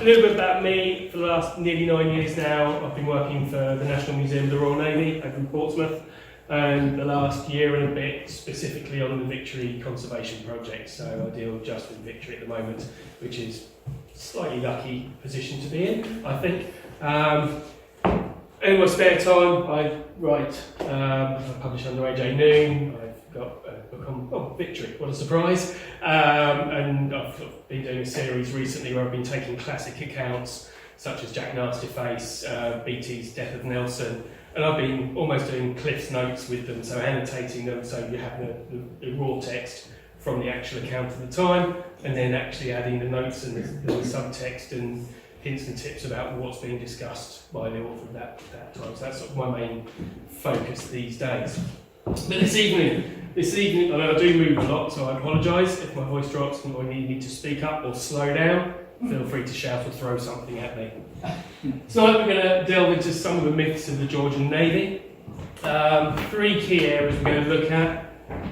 little bit about me. For the last nearly 9 years now, I've been working for the National Museum of the Royal Navy over in Portsmouth, and the last year and a bit specifically on the Victory Conservation Project. So I deal just with Victory at the moment, which is a slightly lucky position to be in, I think. In my spare time, I write, I publish under AJ Noon. I've got a book on Victory, what a surprise. And I've been doing a series recently where I've been taking classic accounts such as Jack Nastyface, BT's Death of Nelson, and I've been almost doing Cliff's notes with them, so annotating them so you have the raw text from the actual account of the time, and then actually adding the notes and the subtext and hints and tips about what's being discussed by the author at that time. So that's sort of my main focus these days. But this evening, I know I do move a lot, so I apologise if my voice drops and I need to speak up or slow down. Feel free to shout or throw something at me. Tonight we're going to delve into some of the myths of the Georgian Navy. 3 key areas we're going to look at.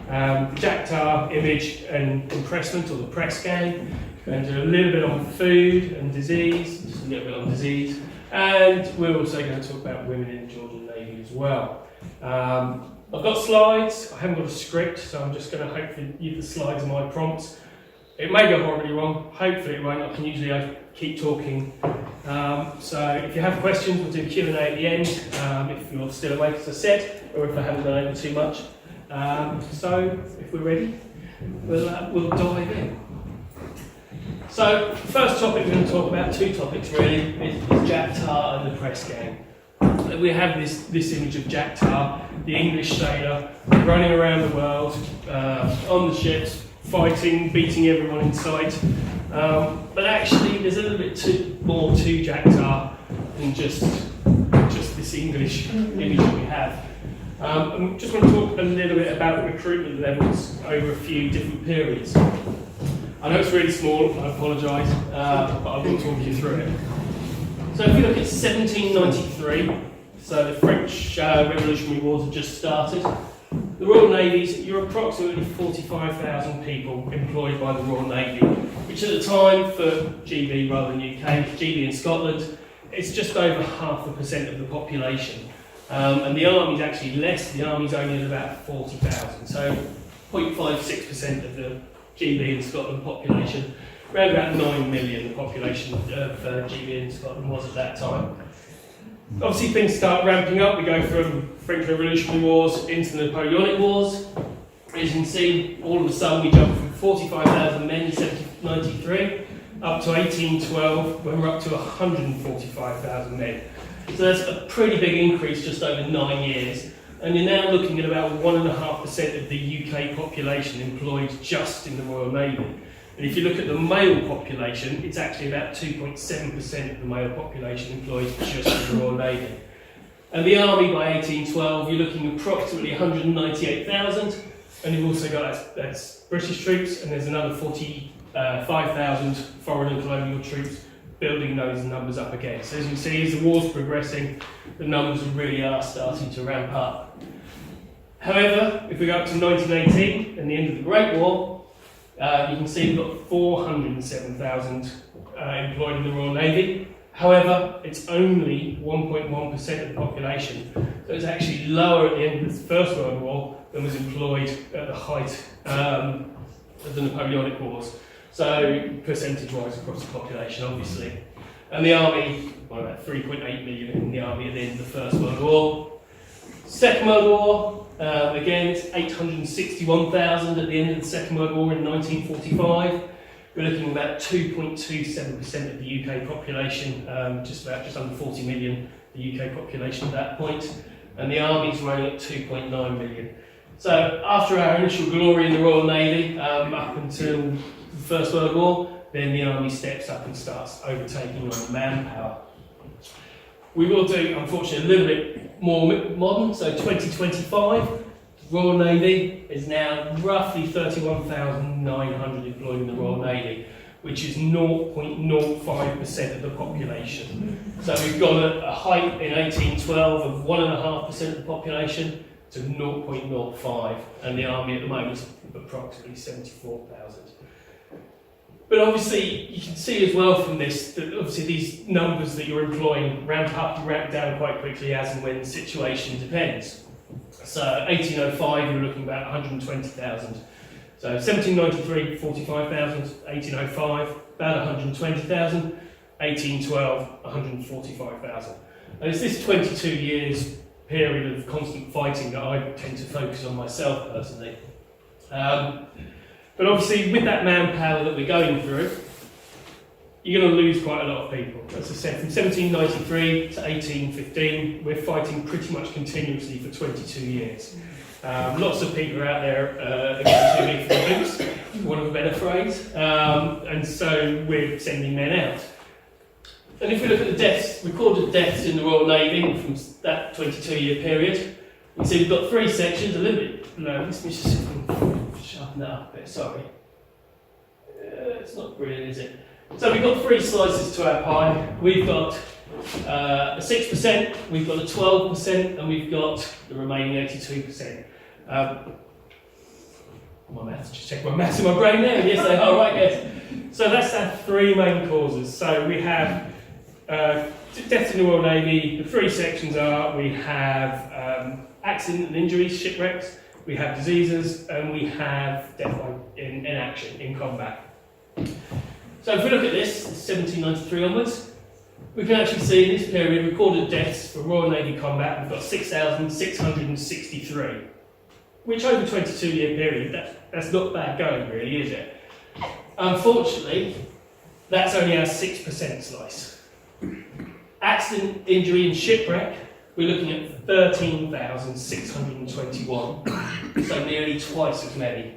The Jack Tar image and impressment, or the press gang. We're going to do a little bit on food and disease, just a little bit on disease. And we're also going to talk about women in the Georgian Navy as well. I've got slides, I haven't got a script, so I'm just going to hopefully use the slides and my prompts. It may go horribly wrong, hopefully it won't. I can usually keep talking. So if you have questions, we'll do Q&A at the end, if you're still awake, as I said, or if I haven't gone over too much. So if we're ready, we'll dive in. So first topic we're going to talk about, 2 topics really, is Jack Tar and the press gang. We have this image of Jack Tar, the English sailor, running around the world, on the ships, fighting, beating everyone in sight. But actually, there's a little bit more to Jack Tar than just this English image that we have. I just want to talk a little bit about recruitment levels over a few different periods. I know it's really small, I apologise, but I will talk you through it. So if you look at 1793, so the French Revolutionary Wars have just started. The Royal Navies, you're approximately 45,000 people employed by the Royal Navy, which at the time for GB rather than UK, GB in Scotland, it's just over 0.5% of the population. And the Army's actually less, the Army's only at about 40,000, so 0.56% of the GB in Scotland population, around about 9 million the population of GB in Scotland was at that time. Obviously things start ramping up, we go from French Revolutionary Wars into the Napoleonic Wars. As you can see, all of a sudden we jump from 45,000 men in 1793 up to 1812 when we're up to 145,000 men. So that's a pretty big increase just over 9 years. And you're now looking at about 1.5% of the UK population employed just in the Royal Navy. And if you look at the male population, it's actually about 2.7% of the male population employed just in the Royal Navy. And the Army by 1812, you're looking approximately 198,000, and you've also got that's British troops, and there's another 45,000 foreign and colonial troops building those numbers up again. So as you can see, as the war's progressing, the numbers really are starting to ramp up. However, if we go up to 1918 and the end of the Great War, you can see we've got 407,000 employed in the Royal Navy. However, it's only 1.1% of the population. So it's actually lower at the end of the First World War than was employed at the height of the Napoleonic Wars. So percentage-wise across the population, obviously. And the Army, about 3.8 million in the Army at the end of the First World War. Second World War, again, it's 861,000 at the end of the Second World War in 1945. We're looking at about 2.27% of the UK population, just under 40 million, the UK population at that point. And the Army's running at 2.9 million. So after our initial glory in the Royal Navy, up until the First World War, then the Army steps up and starts overtaking on manpower. We will do, unfortunately, a little bit more modern, so 2025, the Royal Navy is now roughly 31,900 employed in the Royal Navy, which is 0.05% of the population. So we've gone at a height in 1812 of 1.5% of the population to 0.05, and the Army at the moment is approximately 74,000. But obviously, you can see as well from this that obviously these numbers that you're employing ramp up and ramp down quite quickly as and when the situation depends. So 1805, you're looking about 120,000. So 1793, 45,000. 1805, about 120,000. 1812, 145,000. And it's this 22 years period of constant fighting that I tend to focus on myself personally. But obviously, with that manpower that we're going through, you're going to lose quite a lot of people. As I said, from 1793 to 1815, we're fighting pretty much continuously for 22 years. Lots of people are out there against too big for the boots, for want of a better phrase, and so we're sending men out. And if we look at the deaths, recorded deaths in the Royal Navy from that 22-year period, you can see we've got three sections, a little bit low. Let me just sharpen that up a bit, sorry. It's not brilliant, is it? So we've got three slices to our pie. We've got a 6%, we've got a 12%, and we've got the remaining 82%. My maths, just check my maths in my brain there. Yes, they are, right, yes. So that's our three main causes. So we have deaths in the Royal Navy. The three sections are, we have accident and injuries, shipwrecks, we have diseases, and we have death in action, in combat. So if we look at this, 1793 onwards, we can actually see in this period recorded deaths for Royal Navy combat, we've got 6,663, which over a 22-year period, that's not bad going really, is it? Unfortunately, that's only our 6% slice. Accident, injury and shipwreck, we're looking at 13,621, so nearly twice as many.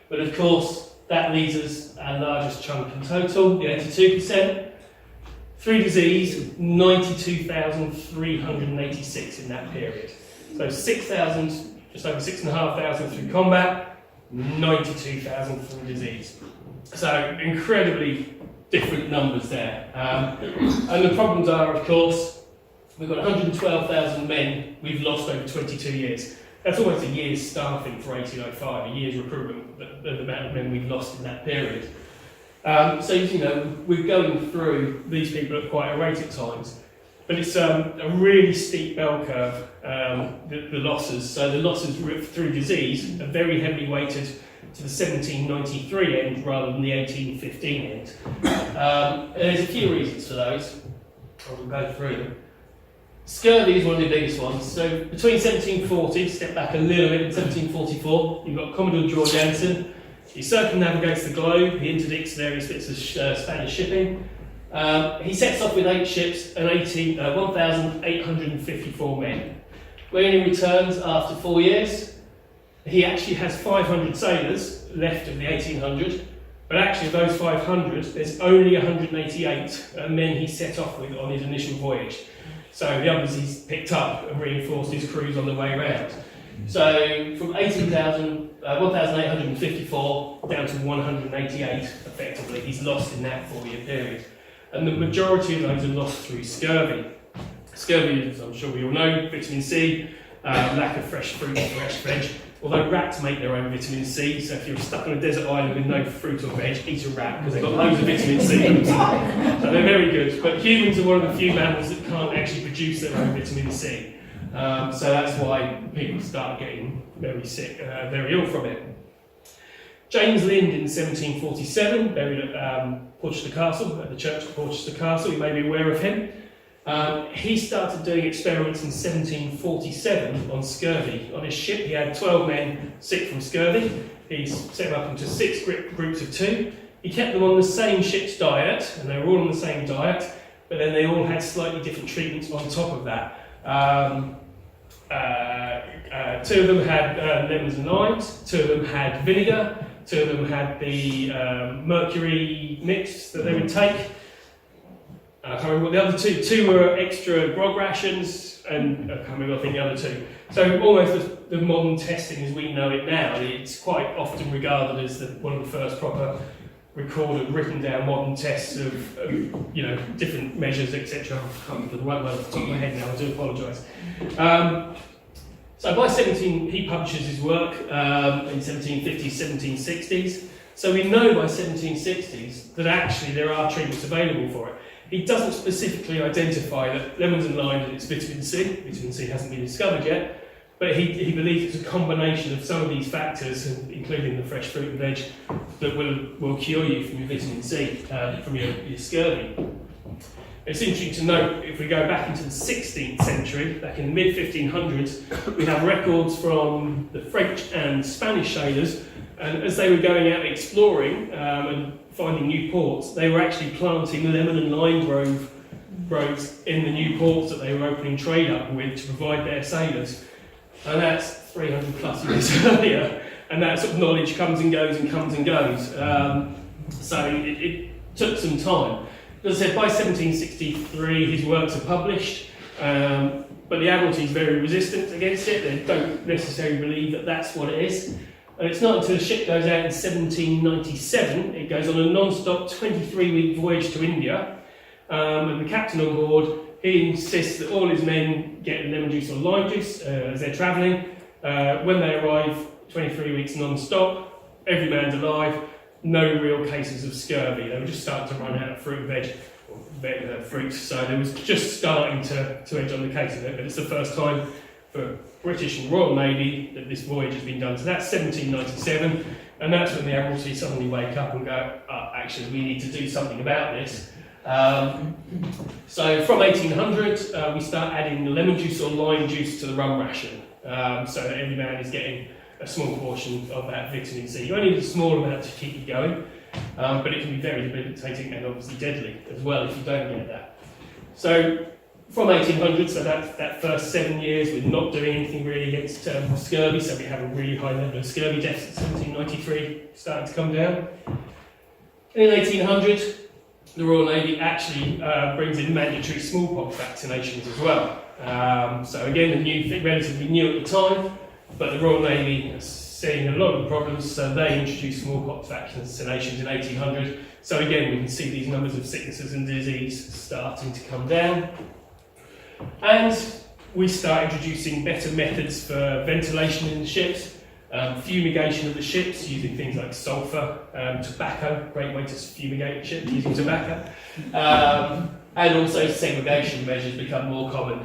But of course, that leaves us our largest chunk in total, the 82%. Through disease, 92,386 in that period. So 6,000, just over 6,500 through combat, 92,000 through disease. So incredibly different numbers there. And the problems are, of course, we've got 112,000 men we've lost over 22 years. That's almost a year's staffing for 1805, a year's recruitment, the amount of men we've lost in that period. So, you know, we're going through these people at quite a rate at times. But it's a really steep bell curve, the losses. So the losses through disease are very heavily weighted to the 1793 end rather than the 1815 end. And there's a few reasons for those. I'll go through them. Scurvy is one of the biggest ones. So between 1740, step back a little bit, in 1744, you've got Commodore Georgian. He circumnavigates the globe, he interdicts various bits of Spanish shipping. He sets off with 8 ships and 1,854 men. When he returns after 4 years, he actually has 500 sailors left of the 1,800, but actually of those 500, there's only 188 men he set off with on his initial voyage. So the others he's picked up and reinforced his crews on the way around. So from 1,854 down to 188, effectively, he's lost in that 4-year period. And the majority of those are lost through scurvy. Scurvy, as I'm sure we all know, vitamin C, lack of fresh fruit and fresh veg. Although rats make their own vitamin C, so if you're stuck on a desert island with no fruit or veg, eat a rat, because they've got loads of vitamin C. So they're very good. But humans are one of the few mammals that can't actually produce their own vitamin C. So that's why people start getting very sick, very ill from it. James Lind in 1747, buried at Porchester Castle, at the church of Porchester Castle, you may be aware of him. He started doing experiments in 1747 on scurvy. On his ship he had 12 men sick from scurvy. He set them up into 6 groups of 2. He kept them on the same ship's diet, and they were all on the same diet, but then they all had slightly different treatments on top of that. 2 of them had lemons and limes, 2 of them had vinegar, 2 of them had the mercury mix that they would take. I can't remember what the other 2. 2 were extra grog rations, and I can't remember, I think, the other 2. So almost the modern testing as we know it now, it's quite often regarded as one of the first proper recorded, written down modern tests of you know, different measures, etc. I can't remember the right word off the top of my head now, I do apologise. So by he publishes his work in 1750s, 1760s. So we know by 1760s that actually there are treatments available for it. He doesn't specifically identify that lemons and limes, it's vitamin C. Vitamin C hasn't been discovered yet, but he believes it's a combination of some of these factors, including the fresh fruit and veg, that will cure you from your vitamin C, from your scurvy. It's interesting to note, if we go back into the 16th century, back in the mid-1500s, we have records from the French and Spanish sailors, and as they were going out exploring and finding new ports, they were actually planting lemon and lime groves in the new ports that they were opening trade up with to provide their sailors. And that's 300 plus years earlier, and that sort of knowledge comes and goes and comes and goes. So it took some time. As I said, by 1763 his works are published, but the Admiralty is very resistant against it. They don't necessarily believe that that's what it is. And it's not until the ship goes out in 1797, it goes on a non-stop 23-week voyage to India, and the captain on board, he insists that all his men get lemon juice or lime juice as they're travelling. When they arrive, 23 weeks non-stop, every man's alive, no real cases of scurvy. They were just starting to run out of fruit and veg, fruits, so they was just starting to edge on the case of it, but it's the first time for British and Royal Navy that this voyage has been done. So that's 1797, and that's when the Admiralty suddenly wake up and go, actually, we need to do something about this. So from 1800, we start adding lemon juice or lime juice to the rum ration, so that every man is getting a small portion of that vitamin C. You only need a small amount to keep you going, but it can be very debilitating and obviously deadly as well if you don't get that. So from 1800, so that first 7 years, we're not doing anything really against scurvy, so we have a really high level of scurvy deaths. 1793 starting to come down. In 1800, the Royal Navy actually brings in mandatory smallpox vaccinations as well. So again, relatively new at the time, but the Royal Navy is seeing a lot of the problems, so they introduced smallpox vaccinations in 1800. So again, we can see these numbers of sicknesses and disease starting to come down. And we start introducing better methods for ventilation in the ships, fumigation of the ships using things like sulphur, tobacco, great way to fumigate a ship using tobacco, and also segregation measures become more common.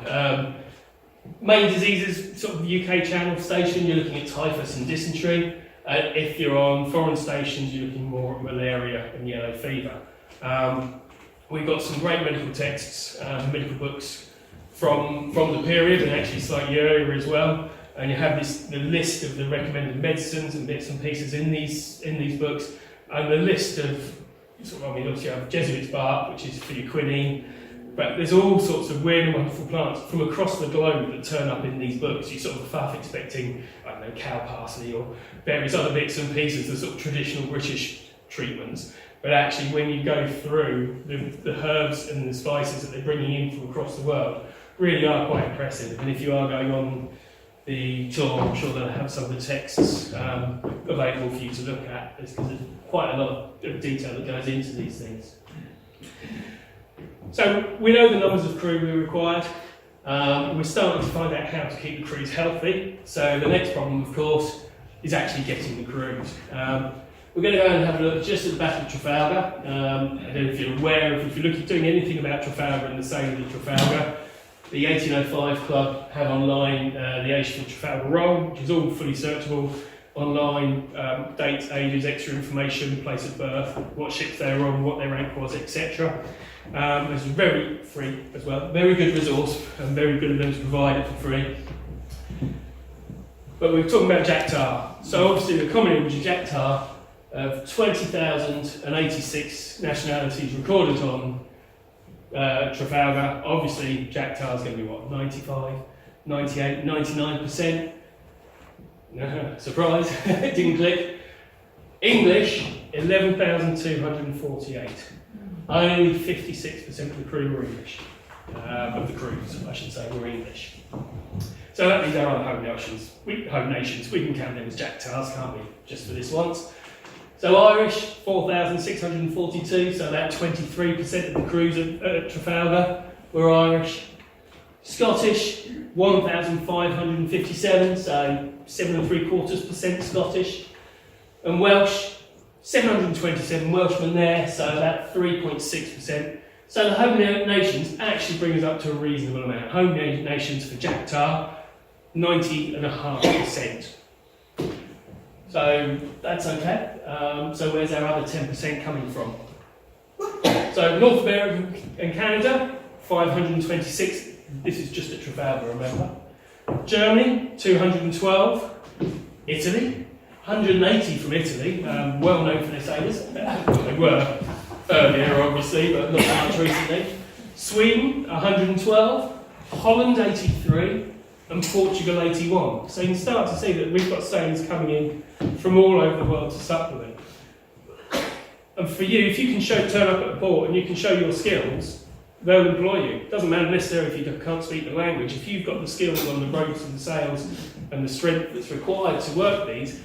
Main diseases, sort of UK channel station, you're looking at typhus and dysentery. If you're on foreign stations, you're looking more at malaria and yellow fever. We've got some great medical texts, medical books from the period, and actually slightly earlier as well. And you have the list of the recommended medicines and bits and pieces in these books, and the list of obviously you have Jesuit's bark, which is for your quinine, but there's all sorts of weird and wonderful plants from across the globe that turn up in these books. You sort of half expecting, I don't know, cow parsley or various other bits and pieces, the sort of traditional British treatments. But actually, when you go through the herbs and the spices that they're bringing in from across the world, really are quite impressive. And if you are going on the tour, I'm sure they'll have some of the texts available for you to look at, because there's quite a lot of detail that goes into these things. So we know the numbers of crew we required. We're starting to find out how to keep the crews healthy. So the next problem, of course, is actually getting the crews. We're going to go and have a look just at the Battle of Trafalgar. I don't know if you're aware, if you're doing anything about Trafalgar and the sailing of Trafalgar, the 1805 Club have online the age for Trafalgar roll, which is all fully searchable online, dates, ages, extra information, place of birth, what ships they were on, what their rank was, etc. It's very free as well, very good resource, and very good of them to provide it for free. But we're talking about Jack Tar. So obviously the common image of Jack Tar, of 20,086 nationalities recorded on Trafalgar, obviously Jack Tar's going to be what, 95, 98, 99%? Surprise, it didn't click. English, 11,248. Only 56% of the crew were English. Of the crews, I should say, were English. So that means our other home nations, we can count them as Jack Tars, can't we, just for this once. So Irish, 4,642, so about 23% of the crews at Trafalgar were Irish. Scottish, 1,557, so 7.75% Scottish. And Welsh, 727 Welshmen there, so about 3.6%. So the home nations actually bring us up to a reasonable amount. Home nations for Jack Tar, 90.5%. So that's okay. So where's our other 10% coming from? So North America and Canada, 526. This is just at Trafalgar, remember. Germany, 212. Italy, 180 from Italy, well known for their sailors. They were earlier, obviously, but not so much recently. Sweden, 112. Holland, 83. And Portugal, 81. So you can start to see that we've got sailors coming in from all over the world to supplement. And for you, if you can turn up at the port and you can show your skills, they'll employ you. It doesn't matter necessarily if you can't speak the language. If you've got the skills on the ropes and the sails and the strength that's required to work these,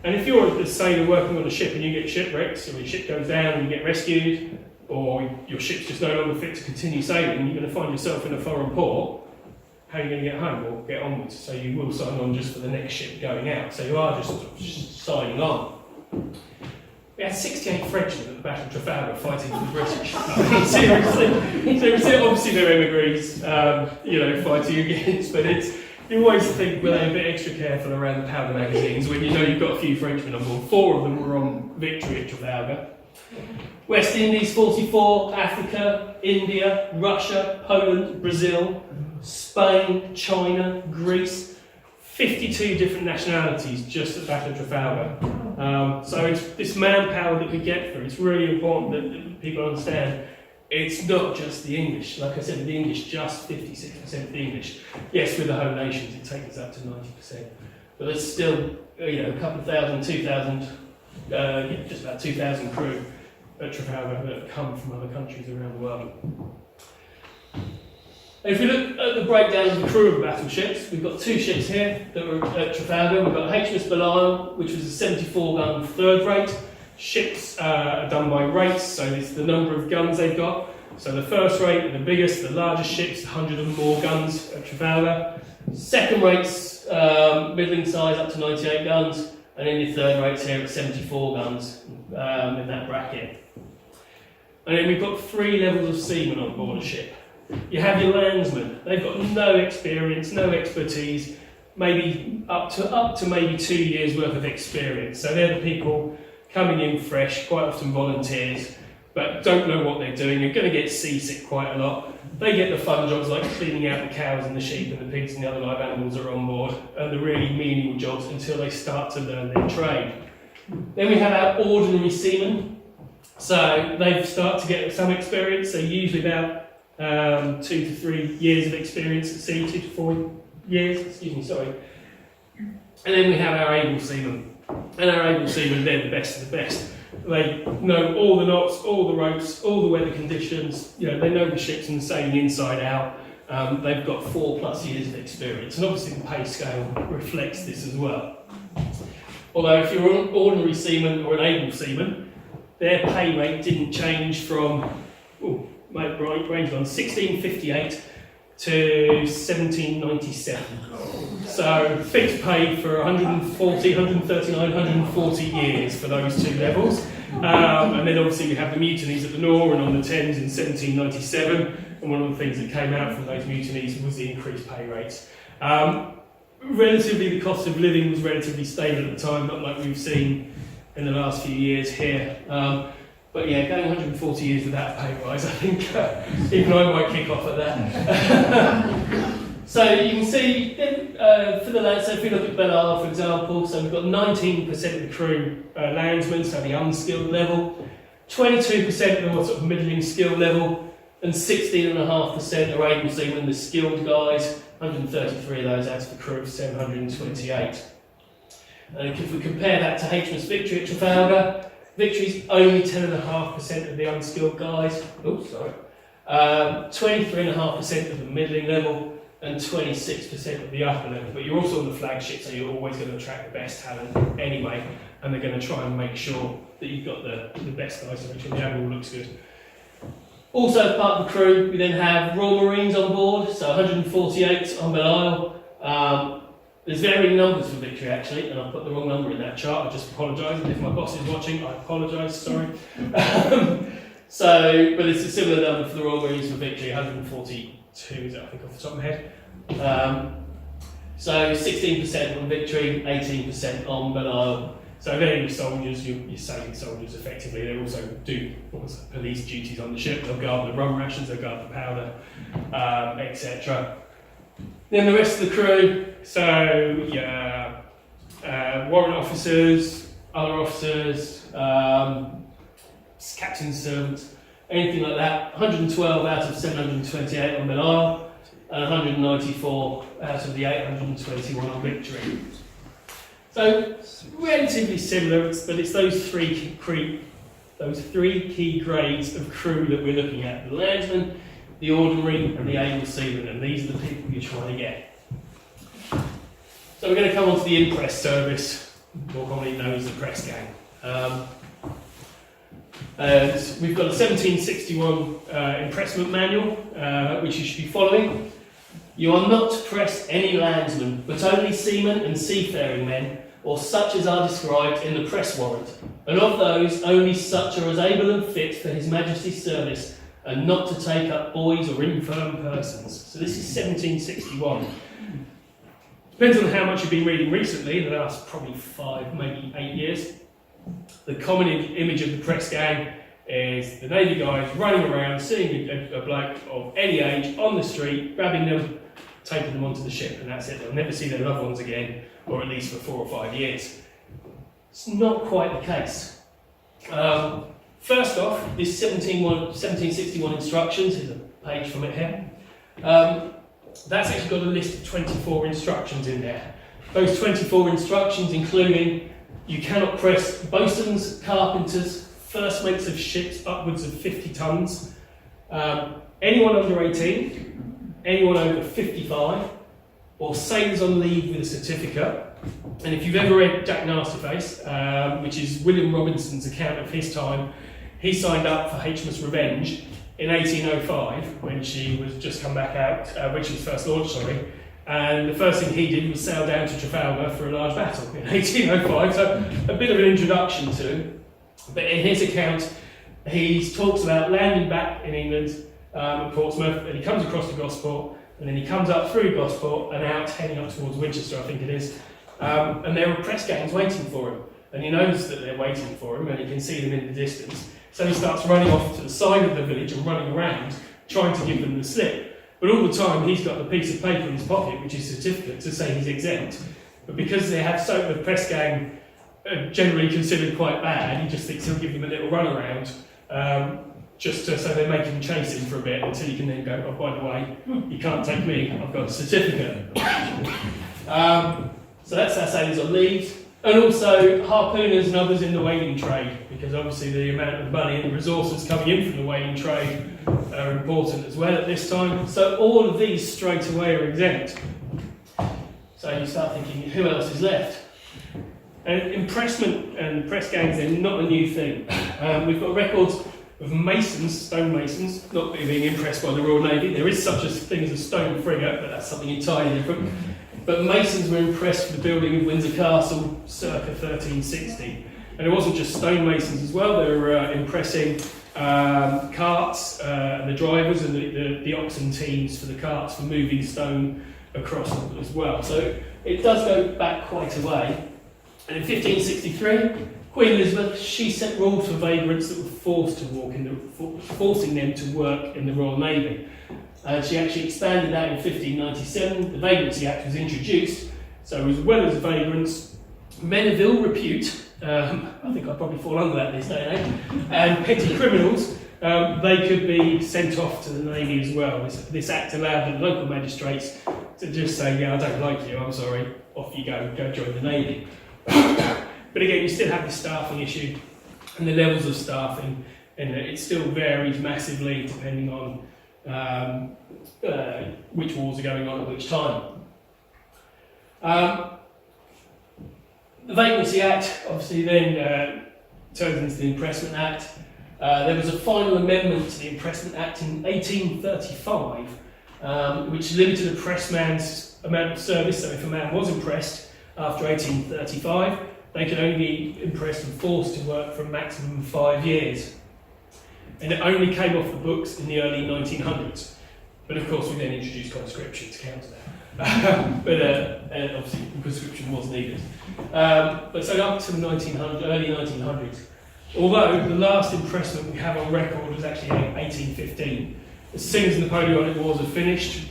and if you're a sailor working on a ship and you get shipwrecked, or your ship goes down and you get rescued, or your ship's just no longer fit to continue sailing, you're going to find yourself in a foreign port, how are you going to get home or get onwards? So you will sign on just for the next ship going out. So you are just signing on. We had 68 Frenchmen at the Battle of Trafalgar fighting for the British. Seriously, obviously they're emigres, fighting against, but you always think, well, they're a bit extra careful around the powder magazines when you know you've got a few Frenchmen on board. 4 of them were on Victory at Trafalgar. West Indies, 44, Africa, India, Russia, Poland, Brazil, Spain, China, Greece, 52 different nationalities just at the Battle of Trafalgar. So it's this manpower that we get through. It's really important that people understand it's not just the English. Like I said, the English, just 56% of the English. Yes, with the home nations, it takes us up to 90%. But there's still, a couple of thousand, 2,000, just about 2,000 crew at Trafalgar that come from other countries around the world. If we look at the breakdown of the crew of battleships, we've got 2 ships here that were at Trafalgar. We've got HMS Belial, which was a 74-gun third rate. Ships are done by rates, so it's the number of guns they've got. So the first rate, the biggest, the largest ships, 100 and more guns at Trafalgar. Second rates, middling size up to 98 guns, and then your third rates here at 74 guns in that bracket. And then we've got 3 levels of seamen on board a ship. You have your landsmen. They've got no experience, no expertise, maybe up to maybe 2 years worth of experience. So they're the people coming in fresh, quite often volunteers, but don't know what they're doing. You're going to get seasick quite a lot. They get the fun jobs like cleaning out the cows and the sheep and the pigs and the other live animals that are on board, and the really menial jobs until they start to learn their trade. Then we have our ordinary seamen. So they start to get some experience, so usually about 2 to 3 years of experience at sea, 2 to 4 years, And then we have our able seamen. And our able seamen, they're the best of the best. They know all the knots, all the ropes, all the weather conditions, they know the ships and the sailing inside out. They've got 4+ years of experience, and obviously the pay scale reflects this as well. Although if you're an ordinary seaman or an able seaman, their pay rate didn't change from, ranged on 1658 to 1797. So fixed pay for 140, 139, 140 years for those 2 levels. And then obviously we have the mutinies at the Nore and on the Thames in 1797. And one of the things that came out from those mutinies was the increased pay rates. Relatively, the cost of living was relatively stable at the time, not like we've seen in the last few years here. But yeah, going 140 years without a pay rise, I think even I might kick off at that. So you can see, for the land, so if we look at Belial, for example, so we've got 19% of the crew landsmen, so the unskilled level, 22% are sort of middling skill level, and 16.5% are able seamen, the skilled guys, 133 of those out of the crew of 728. And if we compare that to HMS Victory at Trafalgar, Victory's only 10.5% of the unskilled guys, 23.5% of the middling level, and 26% of the upper level. But you're also on the flagship, so you're always going to attract the best talent anyway, and they're going to try and make sure that you've got the best guys to make sure the overall looks good. Also, as part of the crew, we then have Royal Marines on board, so 148 on Belial. There's varying numbers for victory actually, and I've put the wrong number in that chart. I just apologise, and if my boss is watching, I apologise, sorry. But it's a similar number for the Royal Marines for victory, 142 is it, I think, off the top of my head. So 16% on victory, 18% on Belial. So if any soldiers, you're sailing soldiers effectively, they also do police duties on the ship. They'll guard the rum rations, they'll guard the powder, etc. Then the rest of the crew, so yeah, warrant officers, other officers, captain's servants, anything like that. 112 out of 728 on Belial, and 194 out of the 821 on victory. So relatively similar, but it's those three key grades of crew that we're looking at: the landsman, the ordinary, and the able seaman, and these are the people you're trying to get. So we're going to come on to the impress service, more commonly known as the press gang. We've got a 1761 impressment manual, which you should be following. You are not to press any landsmen, but only seamen and seafaring men, or such as are described in the press warrant, and of those only such are as able and fit for His Majesty's service, and not to take up boys or infirm persons. So this is 1761. Depends on how much you've been reading recently, in the last probably 5, maybe 8 years. The common image of the press gang is the Navy guys running around, seeing a bloke of any age on the street, grabbing them, taking them onto the ship, and that's it. They'll never see their loved ones again, or at least for 4 or 5 years. It's not quite the case. First off, this 1761 instructions, here's a page from it here. That's actually got a list of 24 instructions in there. Those 24 instructions including you cannot press bosuns, carpenters, first mates of ships upwards of 50 tons, anyone under 18, anyone over 55, or sailors on leave with a certificate. And if you've ever read Jack Nastyface, which is William Robinson's account of his time, he signed up for HMS Revenge in 1805 when she was just come back out, when she was first launched, sorry. And the first thing he did was sail down to Trafalgar for a large battle in 1805, so a bit of an introduction to him. But in his account, he talks about landing back in England at Portsmouth, and he comes across to Gosport, and then he comes up through Gosport and out, heading up towards Winchester, I think it is. And there are press gangs waiting for him, and he knows that they're waiting for him, and he can see them in the distance. So he starts running off to the side of the village and running around, trying to give them the slip. But all the time he's got the piece of paper in his pocket, which is a certificate to say he's exempt. But because they have the press gang generally considered quite bad, he just thinks he'll give them a little run around, so they make him chase him for a bit until he can then go, oh, by the way, you can't take me, I've got a certificate. So that's our sailors on leave. And also harpooners and others in the whaling trade, because obviously the amount of money and resources coming in from the whaling trade are important as well at this time. So all of these straight away are exempt. So you start thinking, who else is left? And impressment and press gangs, they're not a new thing. We've got records of masons, stonemasons, not being impressed by the Royal Navy. There is such a thing as a stone frigate, but that's something entirely different. But masons were impressed with the building of Windsor Castle circa 1360. And it wasn't just stonemasons as well, they were impressing carts, and the drivers and the oxen teams for the carts for moving stone across as well. So it does go back quite a way. And in 1563, Queen Elizabeth, she set rules for vagrants that were forcing them to work in the Royal Navy. She actually expanded that in 1597. The Vagrancy Act was introduced, so as well as vagrants, men of ill repute, I think I'd probably fall under that this day and age, and petty criminals, they could be sent off to the Navy as well. This act allowed the local magistrates to just say, yeah, I don't like you, I'm sorry, off you go join the Navy. But again, you still have the staffing issue and the levels of staffing, and it still varies massively depending on which wars are going on at which time. The Vagrancy Act obviously then turns into the Impressment Act. There was a final amendment to the Impressment Act in 1835, which limited a pressman's amount of service. So if a man was impressed after 1835, they could only be impressed and forced to work for a maximum of 5 years. And it only came off the books in the early 1900s. But of course we then introduced conscription to counter that. But obviously conscription was needed. But so up to the early 1900s. Although the last impressment we have on record was actually 1815. As soon as the Napoleonic Wars are finished,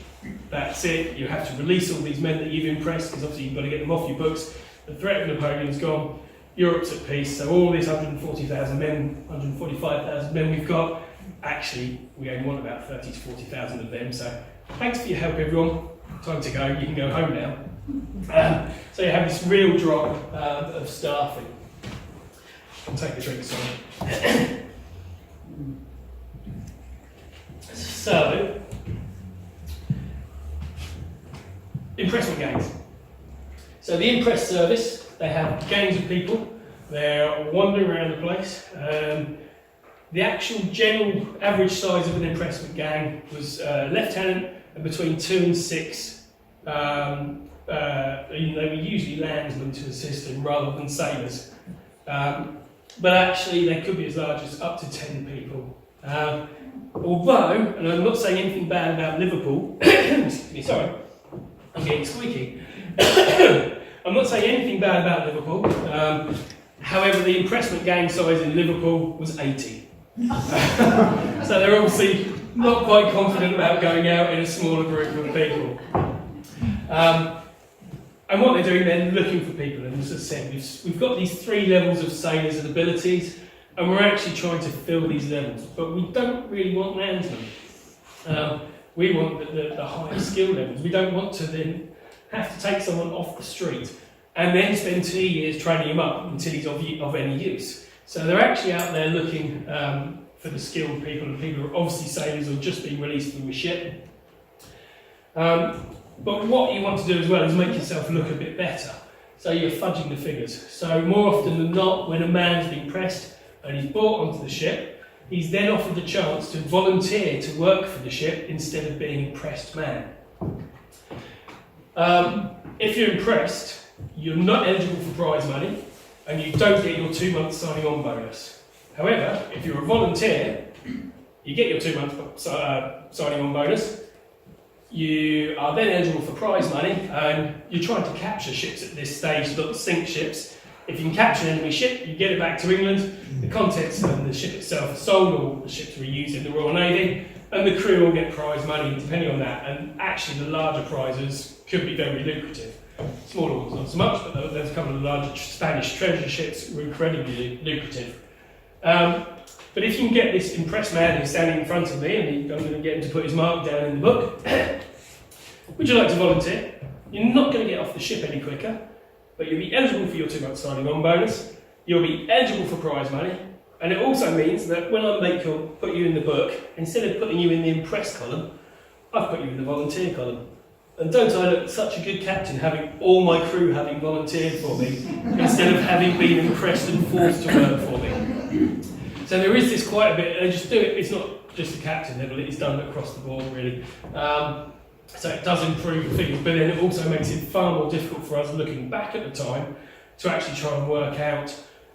that's it. You have to release all these men that you've impressed, because obviously you've got to get them off your books. The threat of Napoleon's gone. Europe's at peace. So all these 140,000 men, 145,000 men we've got, actually we only want about 30 to 40,000 of them. So thanks for your help, everyone. Time to go. You can go home now. So you have this real drop of staffing. I'll take a drink, sorry. So, impressment gangs. So the impress service, they have gangs of people. They're wandering around the place. The actual general average size of an impressment gang was lieutenant and between 2 and 6. They were usually landsmen to assist them rather than sailors. But actually they could be as large as up to 10 people. Although, and I'm not saying anything bad about Liverpool, excuse me, sorry, I'm getting squeaky. I'm not saying anything bad about Liverpool. However, the impressment gang size in Liverpool was 80. So they're obviously not quite confident about going out in a smaller group of people. And what they're doing, they're looking for people. And as I said, we've got these 3 levels of sailors and abilities, and we're actually trying to fill these levels. But we don't really want landsmen. We want the higher skill levels. We don't want to then have to take someone off the street and then spend 2 years training him up until he's of any use. So they're actually out there looking for the skilled people, and people who are obviously sailors or just being released from the ship. But what you want to do as well is make yourself look a bit better. So you're fudging the figures. So more often than not, when a man's been pressed and he's brought onto the ship, he's then offered the chance to volunteer to work for the ship instead of being a pressed man. If you're impressed, you're not eligible for prize money and you don't get your 2 months signing on bonus. However, if you're a volunteer, you get your 2 months signing on bonus. You are then eligible for prize money, and you're trying to capture ships at this stage, not sink ships. If you can capture an enemy ship, you get it back to England, the contents of the ship itself are sold, or the ships reused in the Royal Navy, and the crew will get prize money depending on that. And actually the larger prizes could be very lucrative. Smaller ones not so much, but there's a couple of larger Spanish treasure ships were incredibly lucrative. But if you can get this impressed man who's standing in front of me, and I'm going to get him to put his mark down in the book, would you like to volunteer? You're not going to get off the ship any quicker, but you'll be eligible for your 2 months signing on bonus, you'll be eligible for prize money, and it also means that when I put you in the book, instead of putting you in the impressed column, I've put you in the volunteer column. And don't I look such a good captain having all my crew having volunteered for me, instead of having been impressed and forced to work for me? So there is this quite a bit, and just do it, it's not just the captain level, it's done across the board really. So it does improve the figures, but then it also makes it far more difficult for us looking back at the time to actually try and work out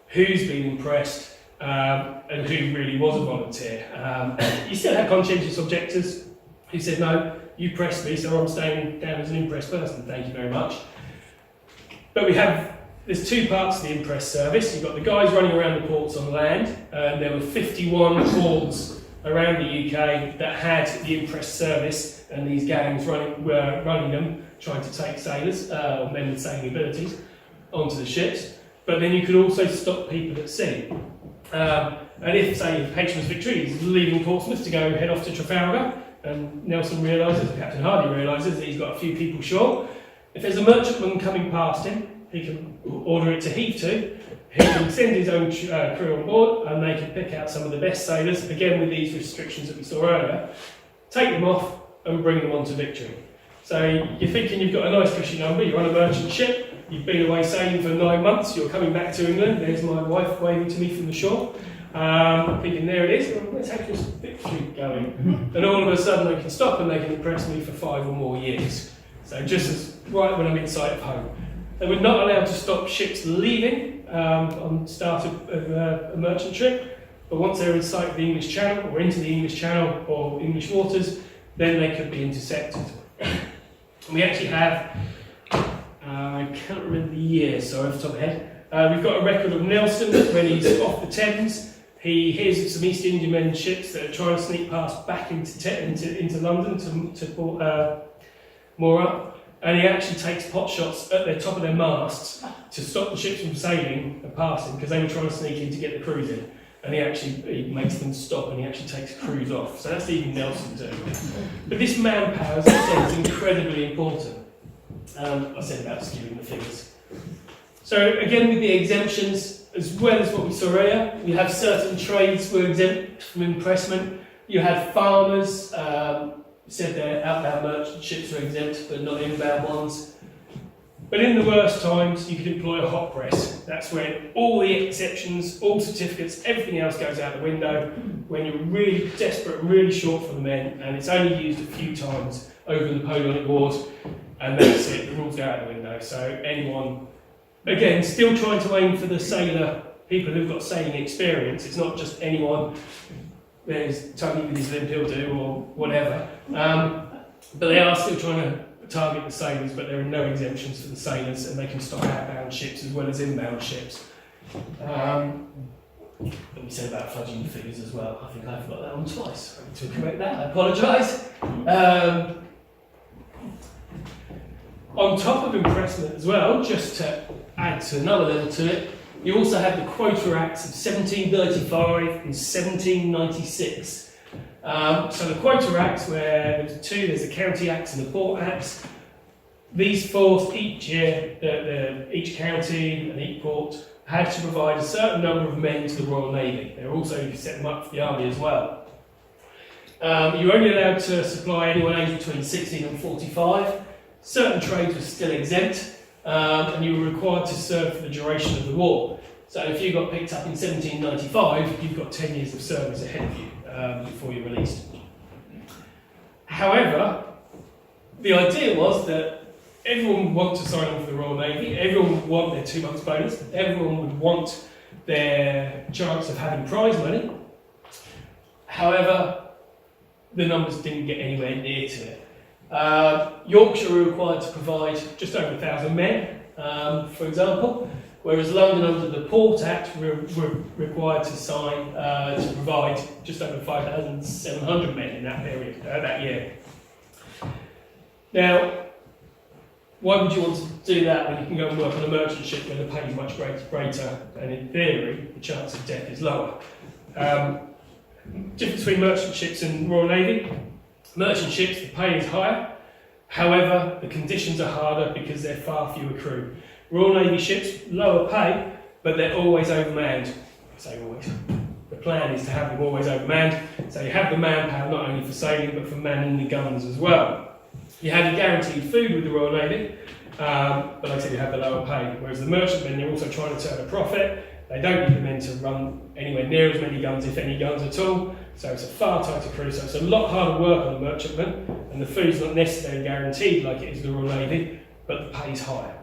who's been impressed and who really was a volunteer. You still have conscientious objectors who said, no, you pressed me, so I'm staying down as an impressed person, thank you very much. But there's 2 parts to the impress service. You've got the guys running around the ports on land, and there were 51 ports around the UK that had the impress service, and these gangs were running them, trying to take sailors, or men with sailing abilities, onto the ships. But then you could also stop people at sea. And if, say, HMS Victory is leaving Portsmouth to go head off to Trafalgar, and Nelson realises, Captain Hardy realises that he's got a few people short, if there's a merchantman coming past him, he can order it to heave to, he can send his own crew on board, and they can pick out some of the best sailors, again with these restrictions that we saw earlier, take them off and bring them on to Victory. So you're thinking you've got a nice cushy number, you're on a merchant ship, you've been away sailing for 9 months, you're coming back to England, there's my wife waving to me from the shore, thinking there it is, well, let's have this Victory going. And all of a sudden they can stop and they can impress me for 5 or more years. So just as right when I'm in sight of home. They were not allowed to stop ships leaving on the start of a merchant trip, but once they were in sight of the English Channel, or into the English Channel or English waters, then they could be intercepted. We actually have, I can't remember the year, so off the top of my head, we've got a record of Nelson when he's off the Thames. He hears of some East Indiamen ships that are trying to sneak past back into London to moor up. And he actually takes pot shots at the top of their masts to stop the ships from sailing and passing, because they were trying to sneak in to get the crews in. And he makes them stop, and he actually takes crews off. So that's even Nelson doing it. But this manpower, as I said, is incredibly important. I said about skewing the figures. So again, with the exemptions, as well as what we saw earlier, you have certain trades were exempt from impressment. You had farmers. Said their outbound merchant ships were exempt, but not inbound ones. But in the worst times, you could employ a hot press. That's when all the exceptions, all certificates, everything else goes out the window, when you're really desperate and really short for the men, and it's only used a few times over the Napoleonic Wars, and that's it, the rules go out the window. So anyone, again, still trying to aim for the sailor, people who've got sailing experience. It's not just anyone. There's Tony with his limp he'll do, or whatever. But they are still trying to target the sailors, but there are no exemptions for the sailors, and they can stop outbound ships as well as inbound ships. And we said about fudging the figures as well. I think I forgot that one twice. I need to correct that, I apologise. On top of impressment as well, just to add to another level to it, you also have the Quota Acts of 1735 and 1796. So the Quota Acts, where there's two, there's the County Acts and the Port Acts. These forced each year, each county and each port had to provide a certain number of men to the Royal Navy. They were also, you could set them up for the army as well. You were only allowed to supply anyone aged between 16 and 45. Certain trades were still exempt. And you were required to serve for the duration of the war. So if you got picked up in 1795, you've got 10 years of service ahead of you before you're released. However, the idea was that everyone would want to sign on for the Royal Navy, everyone would want their 2 months bonus, everyone would want their chance of having prize money. However, the numbers didn't get anywhere near to it. Yorkshire were required to provide just over 1,000 men, for example, whereas London under the Port Act were required to sign to provide just over 5,700 men in that period, that year. Now, why would you want to do that when you can go and work on a merchant ship where the pay is much greater, and in theory the chance of death is lower? Difference between merchant ships and Royal Navy. Merchant ships, the pay is higher, however, the conditions are harder because they're far fewer crew. Royal Navy ships, lower pay, but they're always overmanned. I say always. The plan is to have them always overmanned, so you have the manpower not only for sailing, but for manning the guns as well. You have your guaranteed food with the Royal Navy, but like I said, you have the lower pay, whereas the merchantmen, they're also trying to turn a profit. They don't need the men to run anywhere near as many guns, if any guns at all. So it's a far tighter crew, so it's a lot harder work on the merchantman, and the food's not necessarily guaranteed like it is the Royal Navy, but the pay's higher.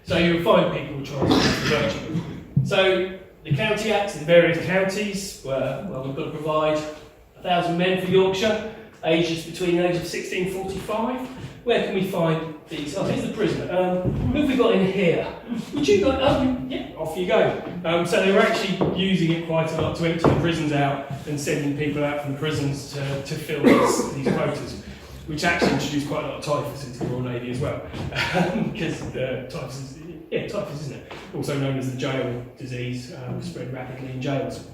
So you'll find people who try to use the merchantman. So the County Acts in various counties were, well, we've got to provide 1,000 men for Yorkshire, ages between the age of 16 and 45. Where can we find these? Oh, here's the prisoner. Who have we got in here? Would you like? Yeah, off you go. So they were actually using it quite a lot to empty the prisons out and sending people out from the prisons to fill these quotas, which actually introduced quite a lot of typhus into the Royal Navy as well, because typhus is, isn't it? Also known as the jail disease, spread rapidly in jails.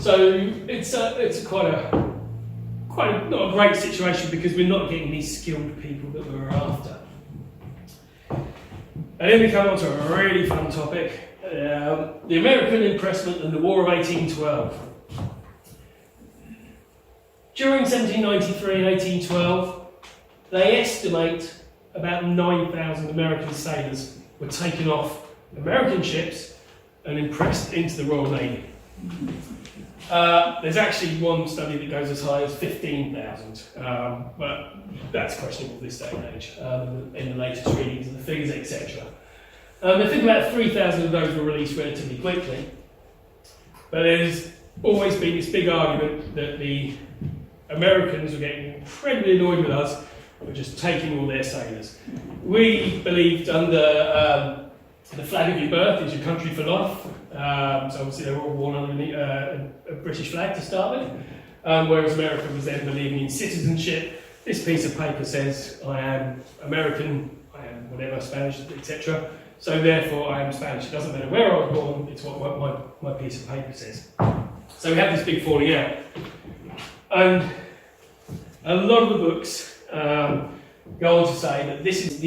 So it's quite not a great situation because we're not getting these skilled people that we're after. And then we come on to a really fun topic, the American impressment and the War of 1812. During 1793 and 1812, they estimate about 9,000 American sailors were taken off American ships and impressed into the Royal Navy. There's actually one study that goes as high as 15,000, but that's questionable this day and age in the latest readings and the figures, etc. I think about 3,000 of those were released relatively quickly, but there's always been this big argument that the Americans were getting incredibly annoyed with us for just taking all their sailors. We believed under the flag of your birth is your country for life, so obviously they were all born under a British flag to start with, whereas America was then believing in citizenship. This piece of paper says I am American, I am whatever, Spanish, etc. So therefore I am Spanish. It doesn't matter where I was born, it's what my piece of paper says. So we have this big falling out. And a lot of the books go on to say that this is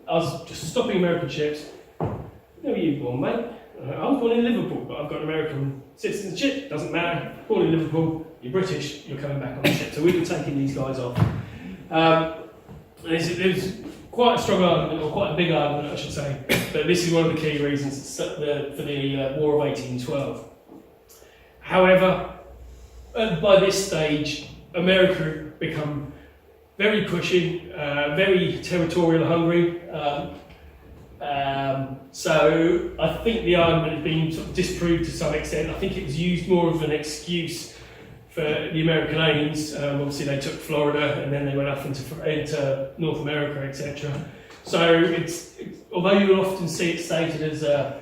us just stopping American ships. Where were you born, mate? I was born in Liverpool, but I've got American citizenship, doesn't matter. Born in Liverpool, you're British, you're coming back on the ship. So we've been taking these guys off. There's quite a strong argument, or quite a big argument, I should say, but this is one of the key reasons for the War of 1812. However, by this stage, America had become very pushy, very territorial hungry. So I think the argument has been sort of disproved to some extent. I think it was used more of an excuse for the American aims. Obviously they took Florida and then they went up into North America, etc. So although you will often see it stated as a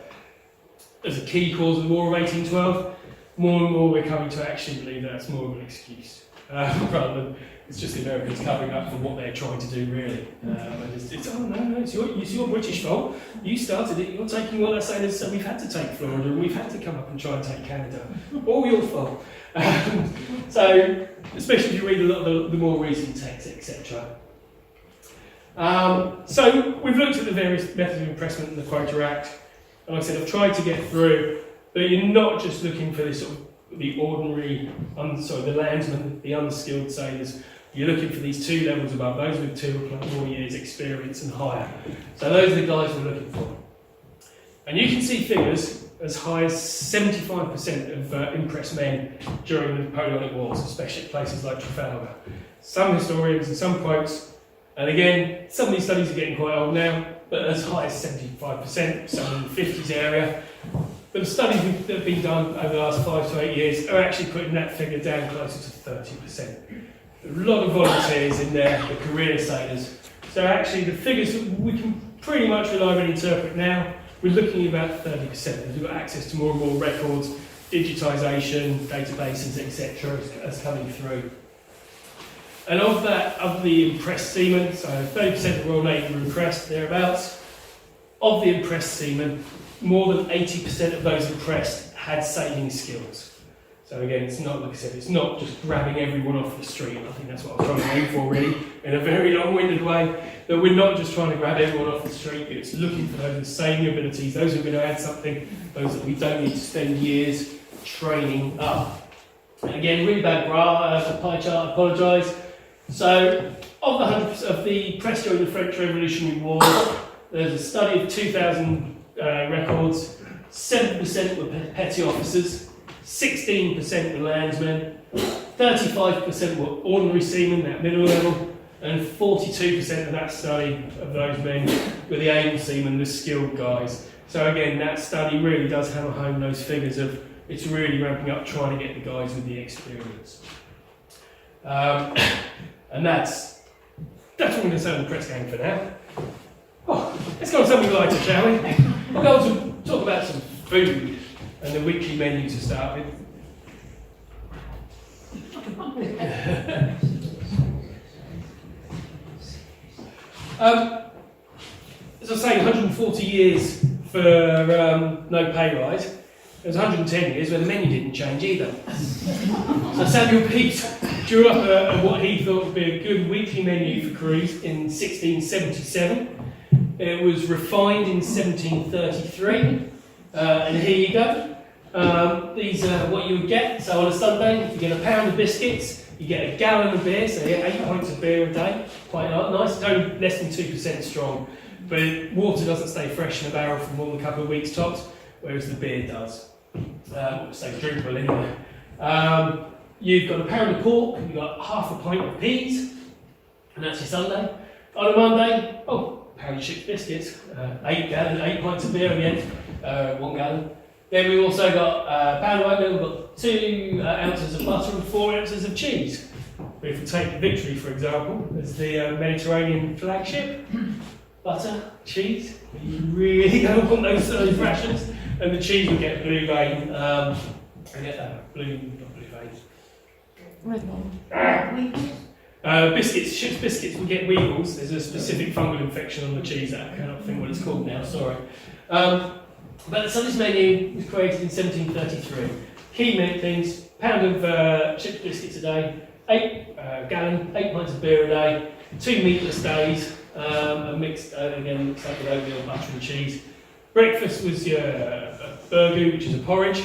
key cause of the War of 1812, more and more we're coming to actually believe that's more of an excuse, rather than it's just the Americans covering up for what they're trying to do, really. And it's oh no, it's your British fault. You started it. You're taking all our sailors, so we've had to take Florida, and we've had to come up and try and take Canada. All your fault. So, especially if you read a lot of the more recent texts, etc. So we've looked at the various methods of impressment in the Quota Act. And like I said, I've tried to get through, but you're not just looking for this sort of the ordinary, the landsmen, the unskilled sailors. You're looking for these two levels above, those with 2 or more years experience and higher. So those are the guys we're looking for. And you can see figures as high as 75% of impressed men during the Napoleonic Wars, especially at places like Trafalgar. Some historians and some quotes, and again, some of these studies are getting quite old now, but as high as 75%, some in the 50s area. But the studies that have been done over the last 5 to 8 years are actually putting that figure down closer to 30%. A lot of volunteers in there, the career sailors. So actually the figures that we can pretty much reliably interpret now, we're looking at about 30%. As we've got access to more and more records, digitisation, databases, etc. as coming through. And of the impressed seamen, so 30% of the Royal Navy were impressed, thereabouts. Of the impressed seamen, more than 80% of those impressed had sailing skills. So again, it's not, like I said, it's not just grabbing everyone off the street. I think that's what I was trying to aim for, really, in a very long-winded way. That we're not just trying to grab everyone off the street, it's looking for those with sailing abilities, those who are going to add something, those that we don't need to spend years training up. And again, really bad pie chart, I apologise. So, of the 100% of the press during the French Revolutionary War, there's a study of 2,000 records. 7% were petty officers, 16% were landsmen, 35% were ordinary seamen, that middle level, and 42% of that study of those men were the able seamen, the skilled guys. So again, that study really does hammer home those figures of it's really ramping up, trying to get the guys with the experience. And that's what I'm going to say on the press gang for now. Oh, let's go on something lighter, shall we? We'll go on to talk about some food and the weekly menu to start with. As I say, 140 years for no pay rise. There was 110 years where the menu didn't change either. So Samuel Pepys drew up what he thought would be a good weekly menu for crews in 1677. It was refined in 1733, and here you go. These are what you would get. So on a Sunday, you get a pound of biscuits, you get a gallon of beer, so you get 8 pints of beer a day. Quite nice. It's only less than 2% strong, but water doesn't stay fresh in a barrel for more than a couple of weeks tops, whereas the beer does. So drinkable anyway. You've got a pound of pork, you've got half a pint of peas, and that's your Sunday. On a Monday, pound of chipped biscuits, 8 pints of beer again, 1 gallon. Then we've also got a pound of oatmeal, we've got 2 ounces of butter and 4 ounces of cheese. If we take Victory, for example, as the Mediterranean flagship, butter, cheese, you really don't want those rations. And the cheese will get blue vein, not blue vein. Red one. Biscuits, chips biscuits will get weevils. There's a specific fungal infection on the cheese that I cannot think what it's called now, sorry. But so this menu was created in 1733. Key things, pound of chips biscuits a day, 8 pints of beer a day, 2 meatless days, and mixed up with oatmeal, butter and cheese. Breakfast was your burgoo, which is a porridge.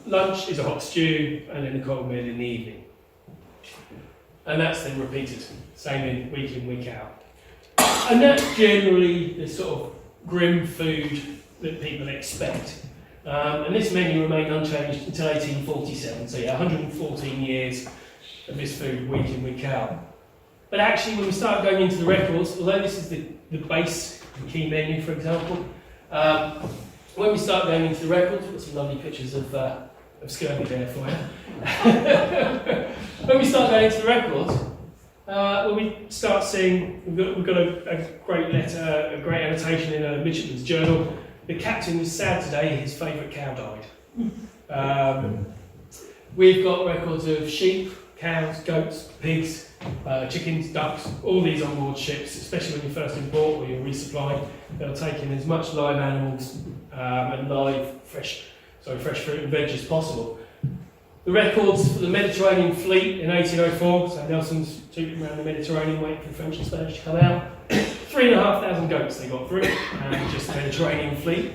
Lunch is a hot stew, and then a cold meal in the evening. And that's then repeated, same in, week out. And that's generally the sort of grim food that people expect. And this menu remained unchanged until 1847, so 114 years of this food week in, week out. But actually, when we start going into the records, although this is the base, the key menu, for example, when we start going into the records, we've got some lovely pictures of scurvy there for you. When we start going into the records, when we start seeing, we've got a great letter, a great annotation in a midshipman's journal. The captain was sad today, his favourite cow died. We've got records of sheep, cows, goats, pigs, chickens, ducks, all these on board ships, especially when you first import or you're resupplied. They'll take in as much live animals and fresh fruit and veg as possible. The records for the Mediterranean fleet in 1804, so Nelson's tooting around the Mediterranean waiting for the French and Spanish to come out. 3,500 goats they got through, just the Mediterranean fleet.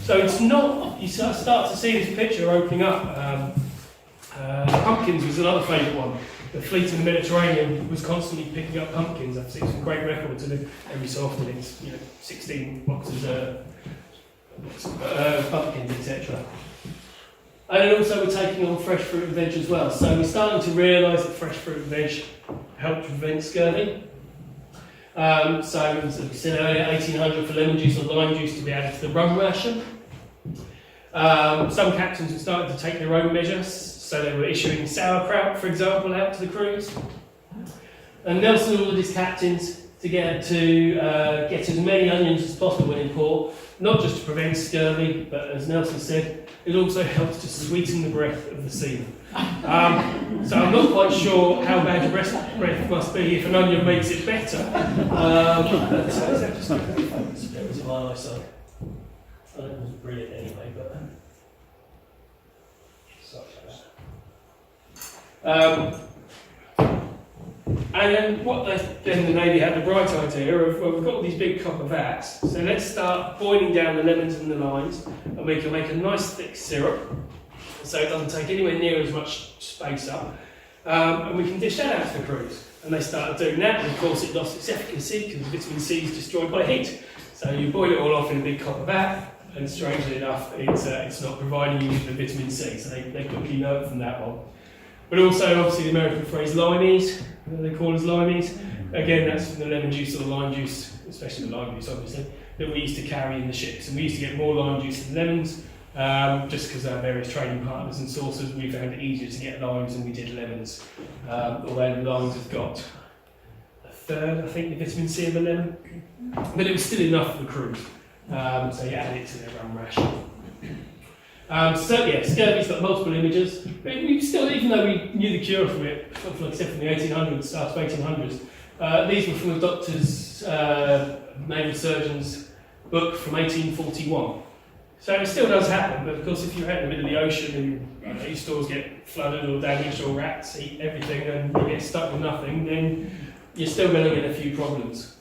So it's not, you start to see this picture opening up. Pumpkins was another favourite one. The fleet in the Mediterranean was constantly picking up pumpkins. I've seen some great records, and every so often it's 16 boxes of pumpkins, etc. And then also we're taking on fresh fruit and veg as well. So we're starting to realise that fresh fruit and veg help prevent scurvy. So as we said earlier, 1800 for lemon juice or lime juice to be added to the rum ration. Some captains have started to take their own measures, so they were issuing sauerkraut, for example, out to the crews. And Nelson ordered his captains to get as many onions as possible when in port, not just to prevent scurvy, but as Nelson said, it also helps to sweeten the breath of the seaman. So I'm not quite sure how bad your breath must be if an onion makes it better. But that was my eyesight. It wasn't brilliant anyway, but sorry about that. And then the Navy had the bright idea of, well, we've got all these big copper vats, so let's start boiling down the lemons and the limes, and we can make a nice thick syrup, so it doesn't take anywhere near as much space up, and we can dish that out to the crews. And they started doing that, and of course it lost its efficacy because vitamin C is destroyed by heat. So you boil it all off in a big copper vat, and strangely enough, it's not providing you with the vitamin C, so they quickly learned from that one. But also, obviously, the American phrase limeys, they call us limeys. Again, that's from the lemon juice or the lime juice, especially the lime juice, obviously, that we used to carry in the ships. And we used to get more lime juice than lemons, just because our various trading partners and sources, we found it easier to get limes than we did lemons. Although the limes have got a third, I think, the vitamin C of the lemon. But it was still enough for the crew. So you add it to their rum ration. Scurvy's got multiple images. We still, even though we knew the cure from it, except from the 1800s, start of 1800s, these were from the doctor's, naval surgeon's book from 1841. So it still does happen, but of course if you're out in the middle of the ocean and your stores get flooded or damaged or rats eat everything and you get stuck with nothing, then you're still going to get a few problems.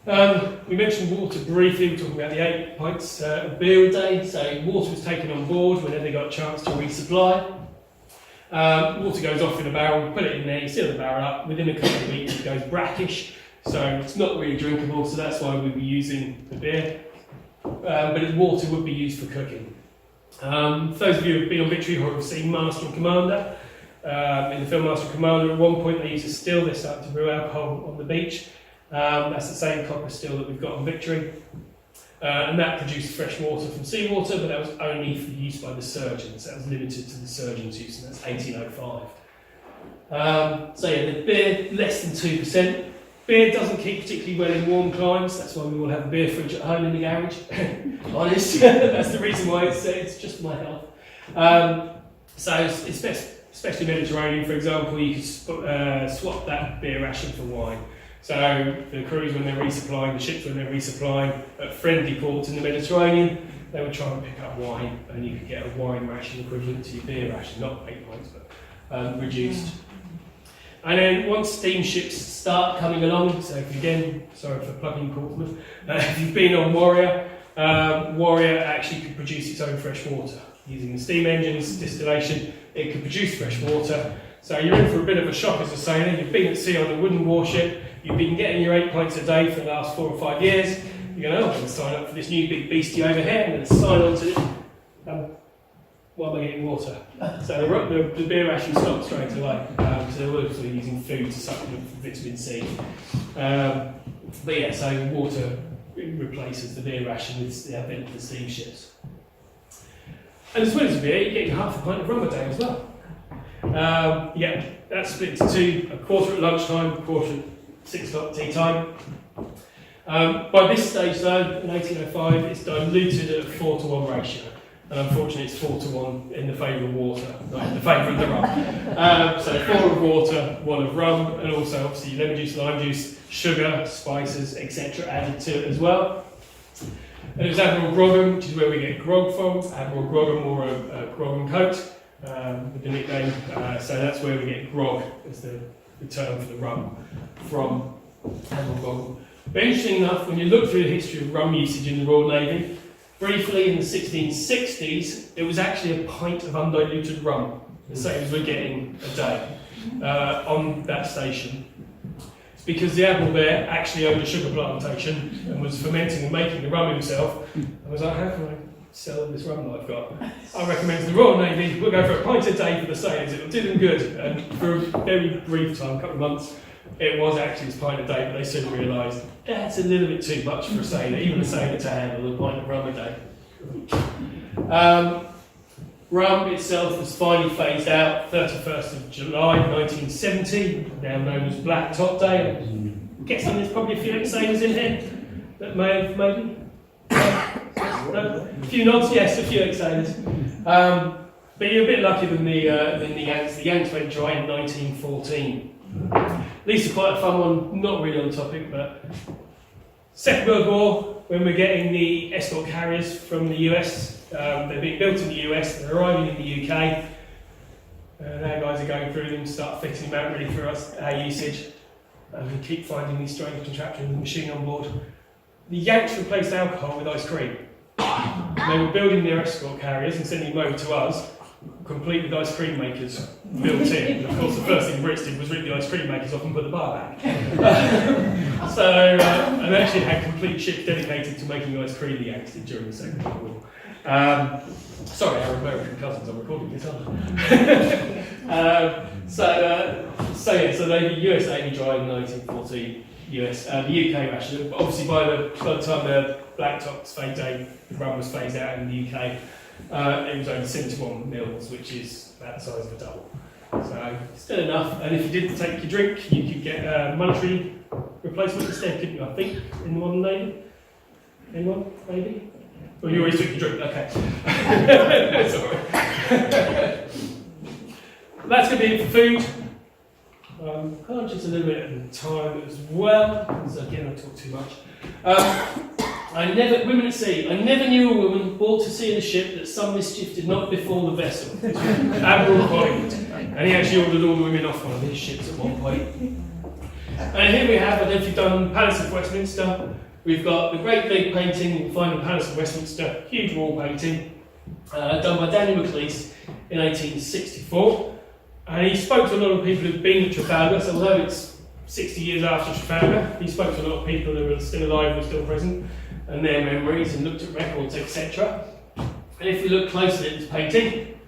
We mentioned water briefly, we're talking about the 8 pints of beer a day, so water was taken on board whenever they got a chance to resupply. Water goes off in a barrel, you put it in there, you seal the barrel up, within a couple of weeks it goes brackish, so it's not really drinkable, so that's why we were using the beer. but its water would be used for cooking. For those of you who've been on Victory or have seen Master and Commander, in the film Master and Commander, at one point they use a still, they start to brew alcohol on the beach. That's the same copper still that we've got on Victory. And that produced fresh water from seawater, but that was only for use by the surgeons. That was limited to the surgeons' use, and that's 1805. So yeah, the beer, less than 2%. Beer doesn't keep particularly well in warm climes, that's why we all have a beer fridge at home in the garage. Honest, that's the reason why it's just for my health. So it's best, especially Mediterranean, for example, you could swap that beer ration for wine. So the crews, when they're resupplying, the ships when they're resupplying at friendly ports in the Mediterranean, they would try and pick up wine, and you could get a wine ration equivalent to your beer ration, not 8 pints, but reduced. And then once steamships start coming along, so if again, sorry for plugging Portsmouth, if you've been on Warrior, Warrior actually could produce its own fresh water. Using the steam engines, distillation, it could produce fresh water. So you're in for a bit of a shock as a sailor. You've been at sea on a wooden warship, you've been getting your 8 pints a day for the last 4 or 5 years. You're going, I'm going to sign up for this new big beastie over here, I'm going to sign on to it. Why am I getting water? So the beer ration stopped straight away. So they were also using food to supplement vitamin C. But yeah, so water replaces the beer ration with the advent of the steamships. And as well as beer, you're getting half a pint of rum a day as well. Yeah, that's split into two, a quarter at lunchtime, a quarter at 6 o'clock tea time. By this stage though, in 1805, it's diluted at a 4-to-1 ratio. And unfortunately it's 4-to-1 in the favour of water, not in the favour of the rum. So 4 of water, 1 of rum, and also obviously lemon juice, lime juice, sugar, spices, etc. added to it as well. And it was Admiral Grogan, which is where we get grog from. Admiral Grogan wore a grog and coat with the nickname, so that's where we get grog as the term for the rum from Admiral Grogan. But interesting enough, when you look through the history of rum usage in the Royal Navy, briefly in the 1660s, it was actually a pint of undiluted rum, the same as we're getting a day on that station. It's because the Admiral there actually owned a sugar plantation and was fermenting and making the rum himself. I was like, how can I sell this rum that I've got? I recommend to the Royal Navy, we'll go for a pint a day for the sailors, it'll do them good. And for a very brief time, a couple of months, it was actually this pint a day, but they soon realised that's a little bit too much for a sailor, even a sailor to handle a pint of rum a day. Rum itself was finally phased out 31st of July 1970, now known as Black Top Day. I'm guessing there's probably a few ex-sailors in here that may have, maybe? No? A few nods, yes, a few ex-sailors. But you're a bit lucky than the Yanks. The Yanks went dry in 1914. These are quite a fun one, not really on topic, but Second World War, when we're getting the escort carriers from the US, they're being built in the US, they're arriving in the UK, and our guys are going through them, start fixing them out ready for us, our usage, and we keep finding these strange contraptions in the machine on board. The Yanks replaced alcohol with ice cream. They were building their escort carriers and sending them over to us, complete with ice cream makers built in. And of course, the first thing the Brits did was rip the ice cream makers off and put the bar back. And they actually had complete ships dedicated to making ice cream, the Yanks did during the Second World War. Sorry, our American cousins, I'm recording this, aren't I? So the US Navy tried in 1914. The UK ration, but obviously by the time the Black Top phased out, the rum was phased out in the UK, it was only 71 mils, which is about the size of a double. So still enough, and if you didn't take your drink, you could get a monetary replacement instead, couldn't you, I think, in the modern Navy? Anyone, maybe? Well, you always took your drink, okay. Sorry. That's going to be it for food. Conscious a little bit of the time as well, because again I talk too much. Women at sea, I never knew a woman brought to sea in a ship that some mischief did not befall the vessel. Admiral Collingwood. And he actually ordered all the women off one of his ships at one point. And here we have, I don't know if you've done Palace of Westminster, we've got the great big painting, you can find the Palace of Westminster, huge wall painting, done by Daniel McLeese in 1864. And he spoke to a lot of people who've been to Trafalgar, so although it's 60 years after Trafalgar, he spoke to a lot of people who are still alive and still present. and their memories and looked at records, etc. And if we look closely at this painting,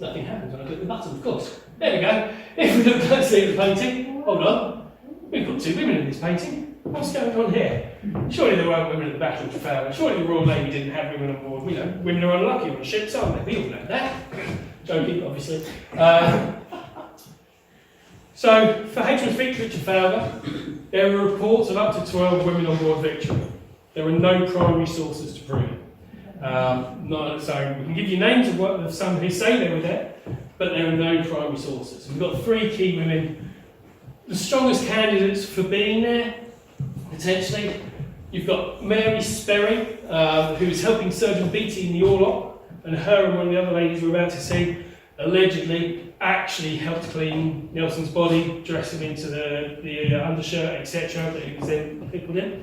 nothing happens when I click the button, of course. There we go. If we look closely at the painting, hold on, we've got 2 women in this painting. What's going on here? Surely there weren't women at the Battle of Trafalgar. Surely the Royal Navy didn't have women on board. You know, women are unlucky on ships, aren't they? We all know that. Joking, obviously. So, for HMS Victory at Trafalgar, there were reports of up to 12 women on board Victory. There were no primary sources to prove it. So we can give you names of some who say they were there, but there are no primary sources. We've got 3 key women. The strongest candidates for being there, potentially, you've got Mary Sperry, who was helping Surgeon Beatty in the Orlop, and her and one of the other ladies we're about to see allegedly actually helped clean Nelson's body, dress him into the undershirt, etc., that he was then pickled in.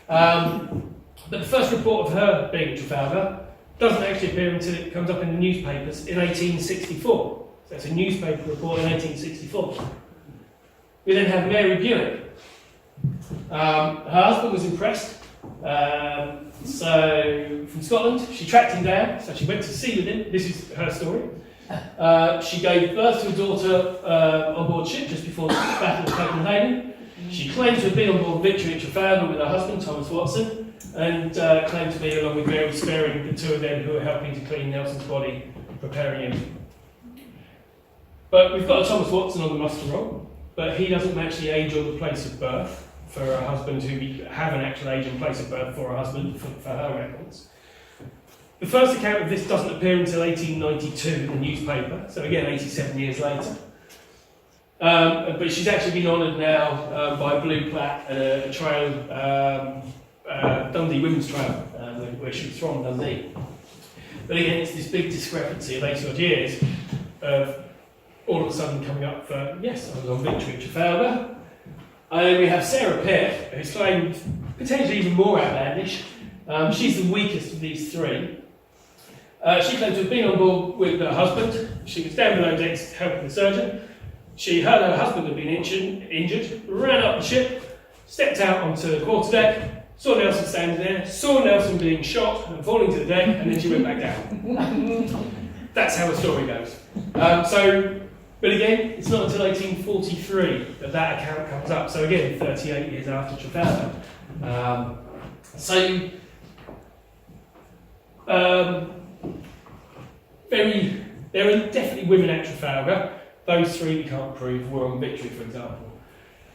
But the first report of her being at Trafalgar doesn't actually appear until it comes up in the newspapers in 1864. So that's a newspaper report in 1864. We then have Mary Buick. Her husband was impressed. So from Scotland, she tracked him down. So she went to sea with him. This is her story. She gave birth to a daughter on board ship just before the Battle of Copenhagen. She claimed to have been on board Victory at Trafalgar with her husband, Thomas Watson, and claimed to be, along with Mary Sperry, the 2 of them who were helping to clean Nelson's body, preparing him. But we've got a Thomas Watson on the muster roll, but he doesn't match the age or the place of birth for her husband, who we have an actual age and place of birth for her husband, for her records. The first account of this doesn't appear until 1892 in the newspaper, so again 87 years later. But she's actually been honoured now by a blue plaque at a trail, Dundee Women's Trail, where she was from, Dundee. But again, it's this big discrepancy of 80 odd years of all of a sudden coming up for, yes, I was on Victory at Trafalgar. And then we have Sarah Pearce, who's claimed potentially even more outlandish. She's the weakest of these 3. She claimed to have been on board with her husband. She was down below decks helping the surgeon. She heard her husband had been injured, ran up the ship, stepped out onto the quarterdeck, saw Nelson standing there, saw Nelson being shot and falling to the deck, and then she went back down. That's how the story goes. But again, it's not until 1843 that account comes up. So again, 38 years after Trafalgar. There are definitely women at Trafalgar. Those 3 we can't prove were on Victory, for example.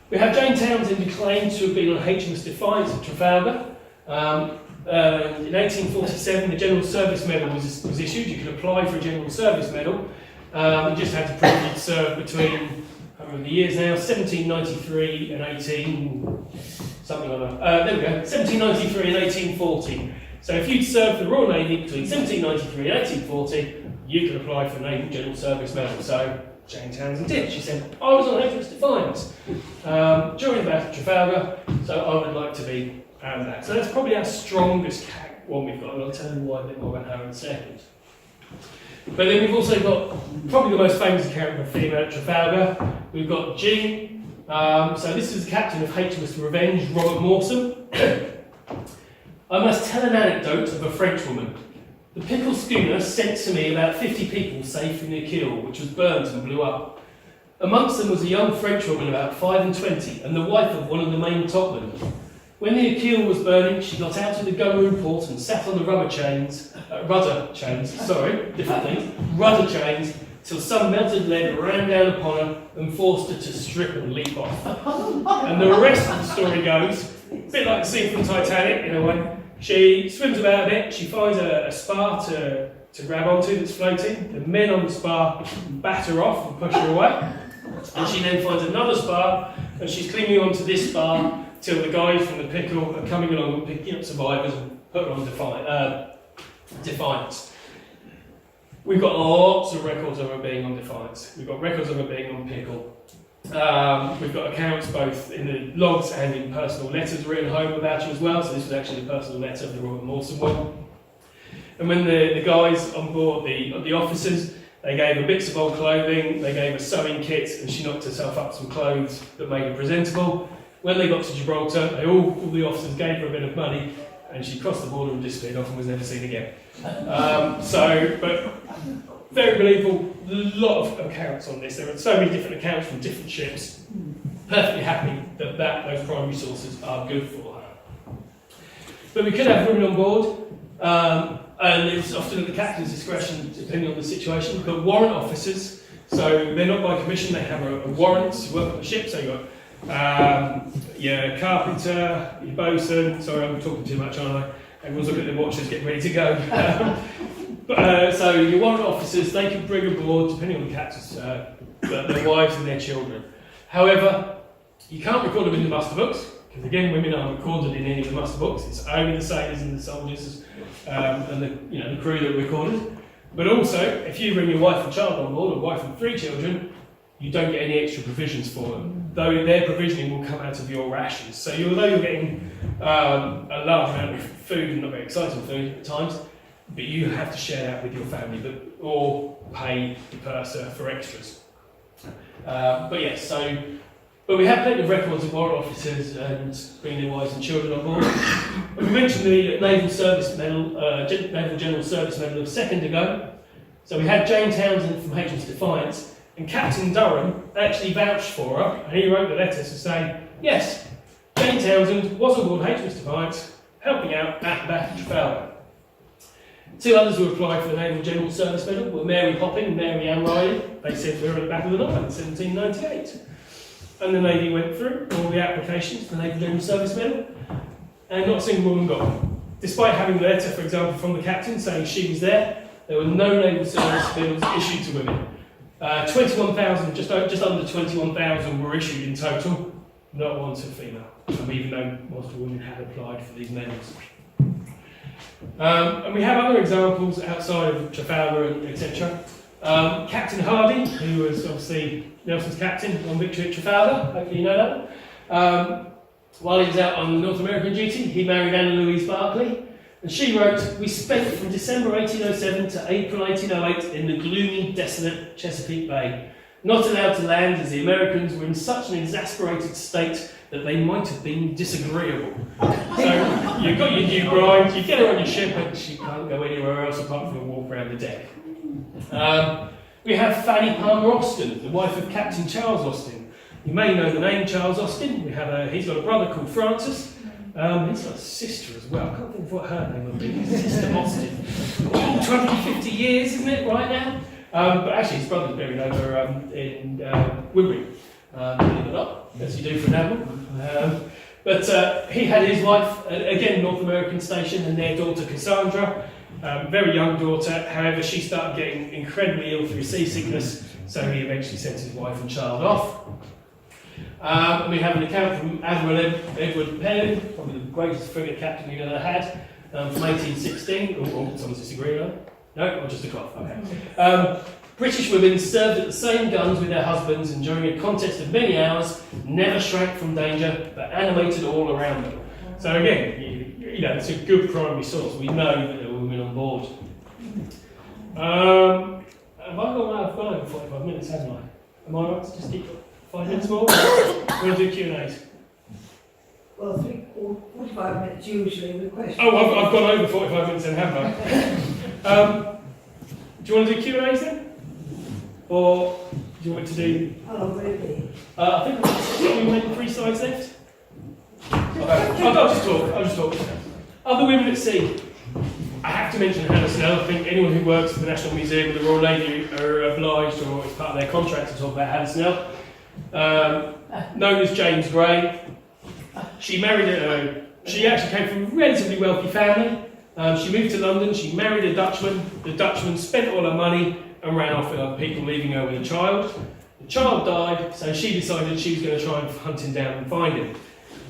We have Jane Townsend, who claimed to have been on HMS Defiance at Trafalgar. In 1847, the General Service Medal was issued. You could apply for a General Service Medal. You just had to prove you'd served between, I can't remember the years now, 1793 and 18... something like that. There we go, 1793 and 1840. So if you'd served the Royal Navy between 1793 and 1840, you could apply for the Naval General Service Medal. So Jane Townsend did. She said, I was on HMS Defiance during the Battle of Trafalgar, so I would like to be that. So that's probably our strongest one we've got, and I'll tell you why a bit more about her in a second. But then we've also got probably the most famous account of a female at Trafalgar. We've got Jean. So this is the captain of HMS Revenge, Robert Mawson. I must tell an anecdote of a Frenchwoman. The pickle schooner sent to me about 50 people safe in the Achille, which was burnt and blew up. Amongst them was a young Frenchwoman about 25 and the wife of one of the main topmen. When the Achille was burning, she got out of the gun-room port and sat on the rudder chains, till some melted lead ran down upon her and forced her to strip and leap off. And the rest of the story goes, a bit like the scene from Titanic in a way. She swims about a bit, she finds a spar to grab onto that's floating. The men on the spar bat her off and push her away. And she then finds another spar and she's clinging onto this spar till the guys from the pickle are coming along and picking up survivors and put her on Defiance. We've got lots of records of her being on Defiance. We've got records of her being on pickle. We've got accounts both in the logs and in personal letters written home about her as well. So this was actually the personal letter of the Robert Mawson one. And when the guys on board, the officers, they gave her bits of old clothing, they gave her sewing kits, and she knocked herself up some clothes that made her presentable. When they got to Gibraltar, all the officers gave her a bit of money, and she crossed the border and disappeared off and was never seen again. But very believable. A lot of accounts on this. There are so many different accounts from different ships. Perfectly happy that those primary sources are good for her. But we could have women on board, and it's often at the captain's discretion, depending on the situation. But warrant officers, so they're not by commission, they have a warrant to work on the ship. So you've got your carpenter, your bosun. Sorry, I'm talking too much, aren't I? Everyone's looking at their watches, getting ready to go. So your warrant officers, they can bring aboard, depending on the captains, their wives and their children. However, you can't record them in the muster books, because again, women aren't recorded in any of the muster books. It's only the sailors and the soldiers and the crew that are recorded. But also, if you bring your wife and child on board, or wife and 3 children, you don't get any extra provisions for them. Though their provisioning will come out of your rations. So although you're getting a large amount of food, and not very exciting food at times, but you have to share that with your family, or pay the purser for extras. But we have plenty of records of warrant officers and bringing their wives and children on board. We mentioned the Naval Service Medal, Naval General Service Medal a second ago. So we had Jane Townsend from HMS Defiance, and Captain Durham actually vouched for her, and he wrote the letter to say, yes, Jane Townsend was on board HMS Defiance, helping out at the Battle of Trafalgar. 2 others who applied for the Naval General Service Medal were Mary Hopping and Mary Ann Riley. They said we were at the Battle of the Nile in 1798. And the Navy went through all the applications for the Naval General Service Medal, and not a single woman got one. Despite having a letter, for example, from the captain saying she was there were no Naval Service Medals issued to women. 21,000, just under 21,000 were issued in total, not one to female, even though most women had applied for these medals. And we have other examples outside of Trafalgar, etc. Captain Hardy, who was obviously Nelson's captain on Victory at Trafalgar, hopefully you know that. While he was out on North American duty, he married Anna Louise Barclay, and she wrote, "We spent from December 1807 to April 1808 in the gloomy, desolate Chesapeake Bay, not allowed to land as the Americans were in such an exasperated state that they might have been disagreeable." So you've got your new bride, you get her on your ship, and she can't go anywhere else apart from a walk around the deck. We have Fanny Palmer Austin, the wife of Captain Charles Austin. You may know the name Charles Austin. He's got a brother called Francis. He's got a sister as well. I can't think of what her name would be. Sister Austin. 250 years, isn't it, right now? But actually, his brother's buried over in Woodbury. Believe it or not, as you do for an admiral. But he had his wife, again, North American station, and their daughter Cassandra. Very young daughter, however, she started getting incredibly ill through seasickness, so he eventually sent his wife and child off. We have an account from Admiral Edward Penn, probably the greatest frigate captain we've ever had, from 1816. Someone's disagreeing on it? No? Or just a cough? Okay. British women served at the same guns with their husbands, and during a contest of many hours, never shrank from danger, but animated all around them. So again, it's a good primary source. We know that there were women on board. I've gone over 45 minutes, haven't I? Am I right to just keep 5 minutes more? We'll do Q&As. Well, 45 minutes usually with questions. Oh, I've gone over 45 minutes then, haven't I? Do you want to do Q&As then? Or do you want me to do... Oh, really? I think we went 3 slides left. Okay. I'll just talk. Other women at sea. I have to mention Hannah Snell. I think anyone who works for the National Museum or the Royal Navy are obliged, or it's part of their contract, to talk about Hannah Snell. Known as James Gray. She actually came from a relatively wealthy family. She moved to London, she married a Dutchman. The Dutchman spent all her money and ran off with other people, leaving her with a child. The child died, so she decided she was going to try and hunt him down and find him.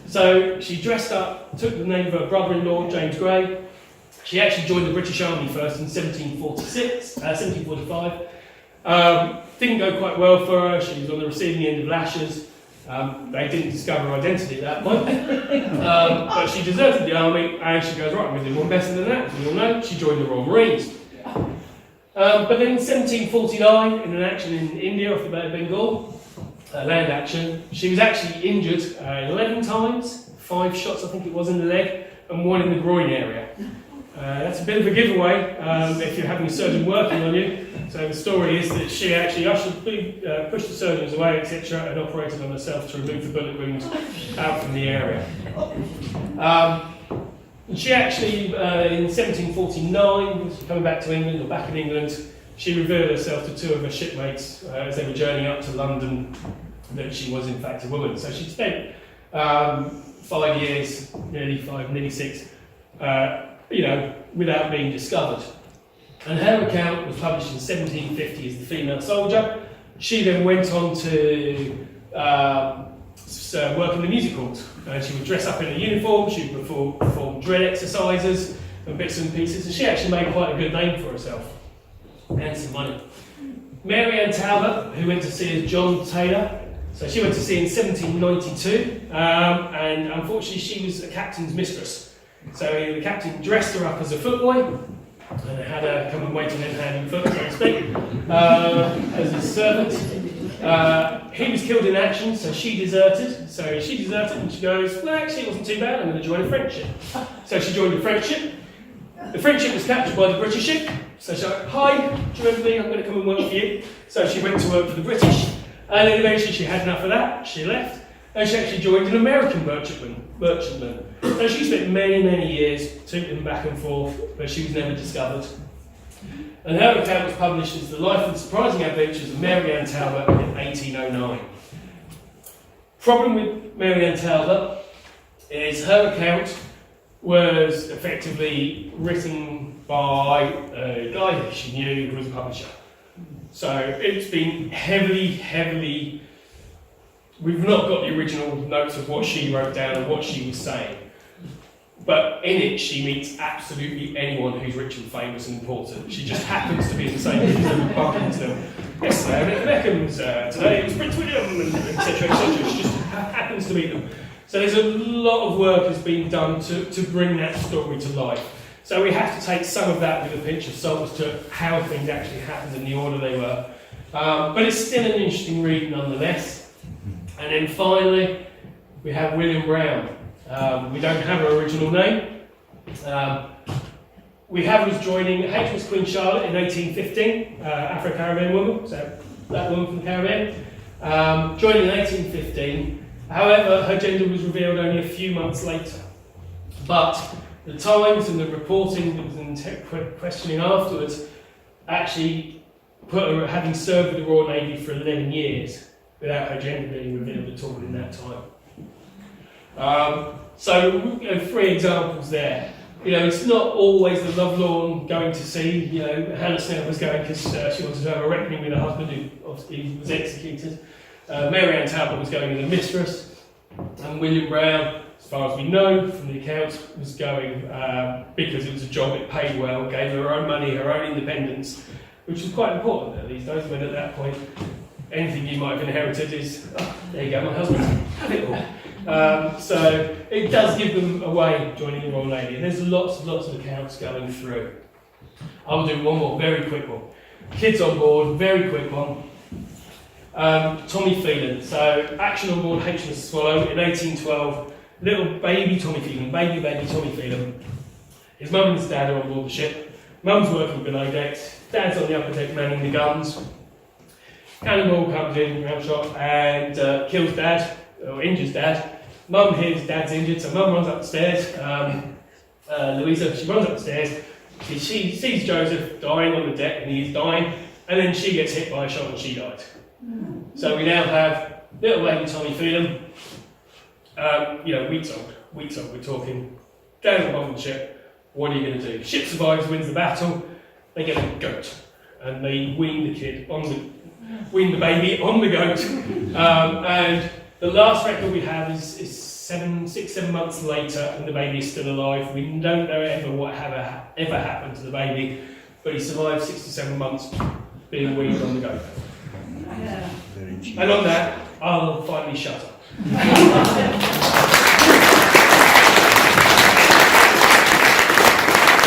So she dressed up, took the name of her brother-in-law, James Gray. She actually joined the British Army first in 1745. Didn't go quite well for her. She was on the receiving end of lashes. They didn't discover her identity at that point. But she deserted the army, and she goes, right, I'm going to do one better than that. As we all know, she joined the Royal Marines. But then in 1749, in an action in India off the Bay of Bengal, land action. She was actually injured 11 times, 5 shots I think it was in the leg, and 1 in the groin area. That's a bit of a giveaway if you're having a surgeon working on you. So the story is that she actually pushed the surgeons away, etc., and operated on herself to remove the bullet wound out from the area. She actually, in 1749, coming back to England, or back in England, she revealed herself to 2 of her shipmates as they were journeying up to London that she was in fact a woman. So she spent 5 years, nearly 6, without being discovered. And her account was published in 1750 as The Female Soldier. She then went on to work in the music halls. She would dress up in a uniform, she would perform drill exercises and bits and pieces, and she actually made quite a good name for herself and some money. Mary Ann Talbot, who went to sea as John Taylor, so she went to sea in 1792, and unfortunately she was a captain's mistress. So the captain dressed her up as a footboy, and had her come and wait on him hand and foot, so to speak, as his servant. He was killed in action, so she deserted. So she deserted, and she goes, well, actually, it wasn't too bad, I'm going to join a French ship. So she joined the French ship. The French ship was captured by the British ship. So she went, hi, do you remember me? I'm going to come and work for you. So she went to work for the British, and then eventually she had enough of that, she left, and she actually joined an American merchantman. So she spent many, many years tooting back and forth, but she was never discovered. And her account was published as The Life and Surprising Adventures of Mary Ann Talbot in 1809. Problem with Mary Ann Talbot is her account was effectively written by a guy that she knew who was a publisher. So it's been heavily, we've not got the original notes of what she wrote down and what she was saying. But in it, she meets absolutely anyone who's rich and famous and important. She just happens to be in the same room as bumping into them. Yesterday, I met the Beckhams, today it was Prince William, and etc., etc. She just happens to meet them. So there's a lot of work has been done to bring that story to life. So we have to take some of that with a pinch of salt as to how things actually happened in the order they were. But it's still an interesting read nonetheless. And then finally, we have William Brown. We don't have her original name. We have us joining HMS Queen Charlotte in 1815, Afro-Caribbean woman, so that woman from the Caribbean, joined in 1815. However, her gender was revealed only a few months later. But the Times and the reporting and questioning afterwards actually put her having served with the Royal Navy for 11 years without her gender being revealed at all in that time. So, 3 examples there. It's not always the lovelorn going to sea. Hannah Snell was going because she wanted to have a reckoning with her husband, who obviously was executed. Mary Ann Talbot was going with a mistress, and William Brown, as far as we know from the accounts, was going because it was a job, it paid well, gave her own money, her own independence, which was quite important these days, when at that point anything you might have inherited is, oh, there you go, my husband, have it all. So it does give them away joining the Royal Navy. There's lots of accounts going through. I will do one more, very quick one. Kids on board, very quick one. Tommy Phelan. So action on board HMS Swallow in 1812. Little baby Tommy Phelan, baby Tommy Phelan. His mum and his dad are on board the ship. Mum's working below decks. Dad's on the upper deck manning the guns. Cannonball comes in, round shot, and kills Dad, or injures Dad. Mum hears Dad's injured, so Mum runs up the stairs. Louisa, she runs up the stairs. She sees Joseph dying on the deck, and he is dying, and then she gets hit by a shot and she dies. So we now have little baby Tommy Phelan, weeks old, we're talking, down at the bottom of the ship. What are you going to do? Ship survives, wins the battle. They get a goat, and they wean the baby on the goat. And the last record we have is 6-7 months later, and the baby is still alive. We don't know what ever happened to the baby, but he survived 6 to 7 months being weaned on the goat. And on that, I'll finally shut up.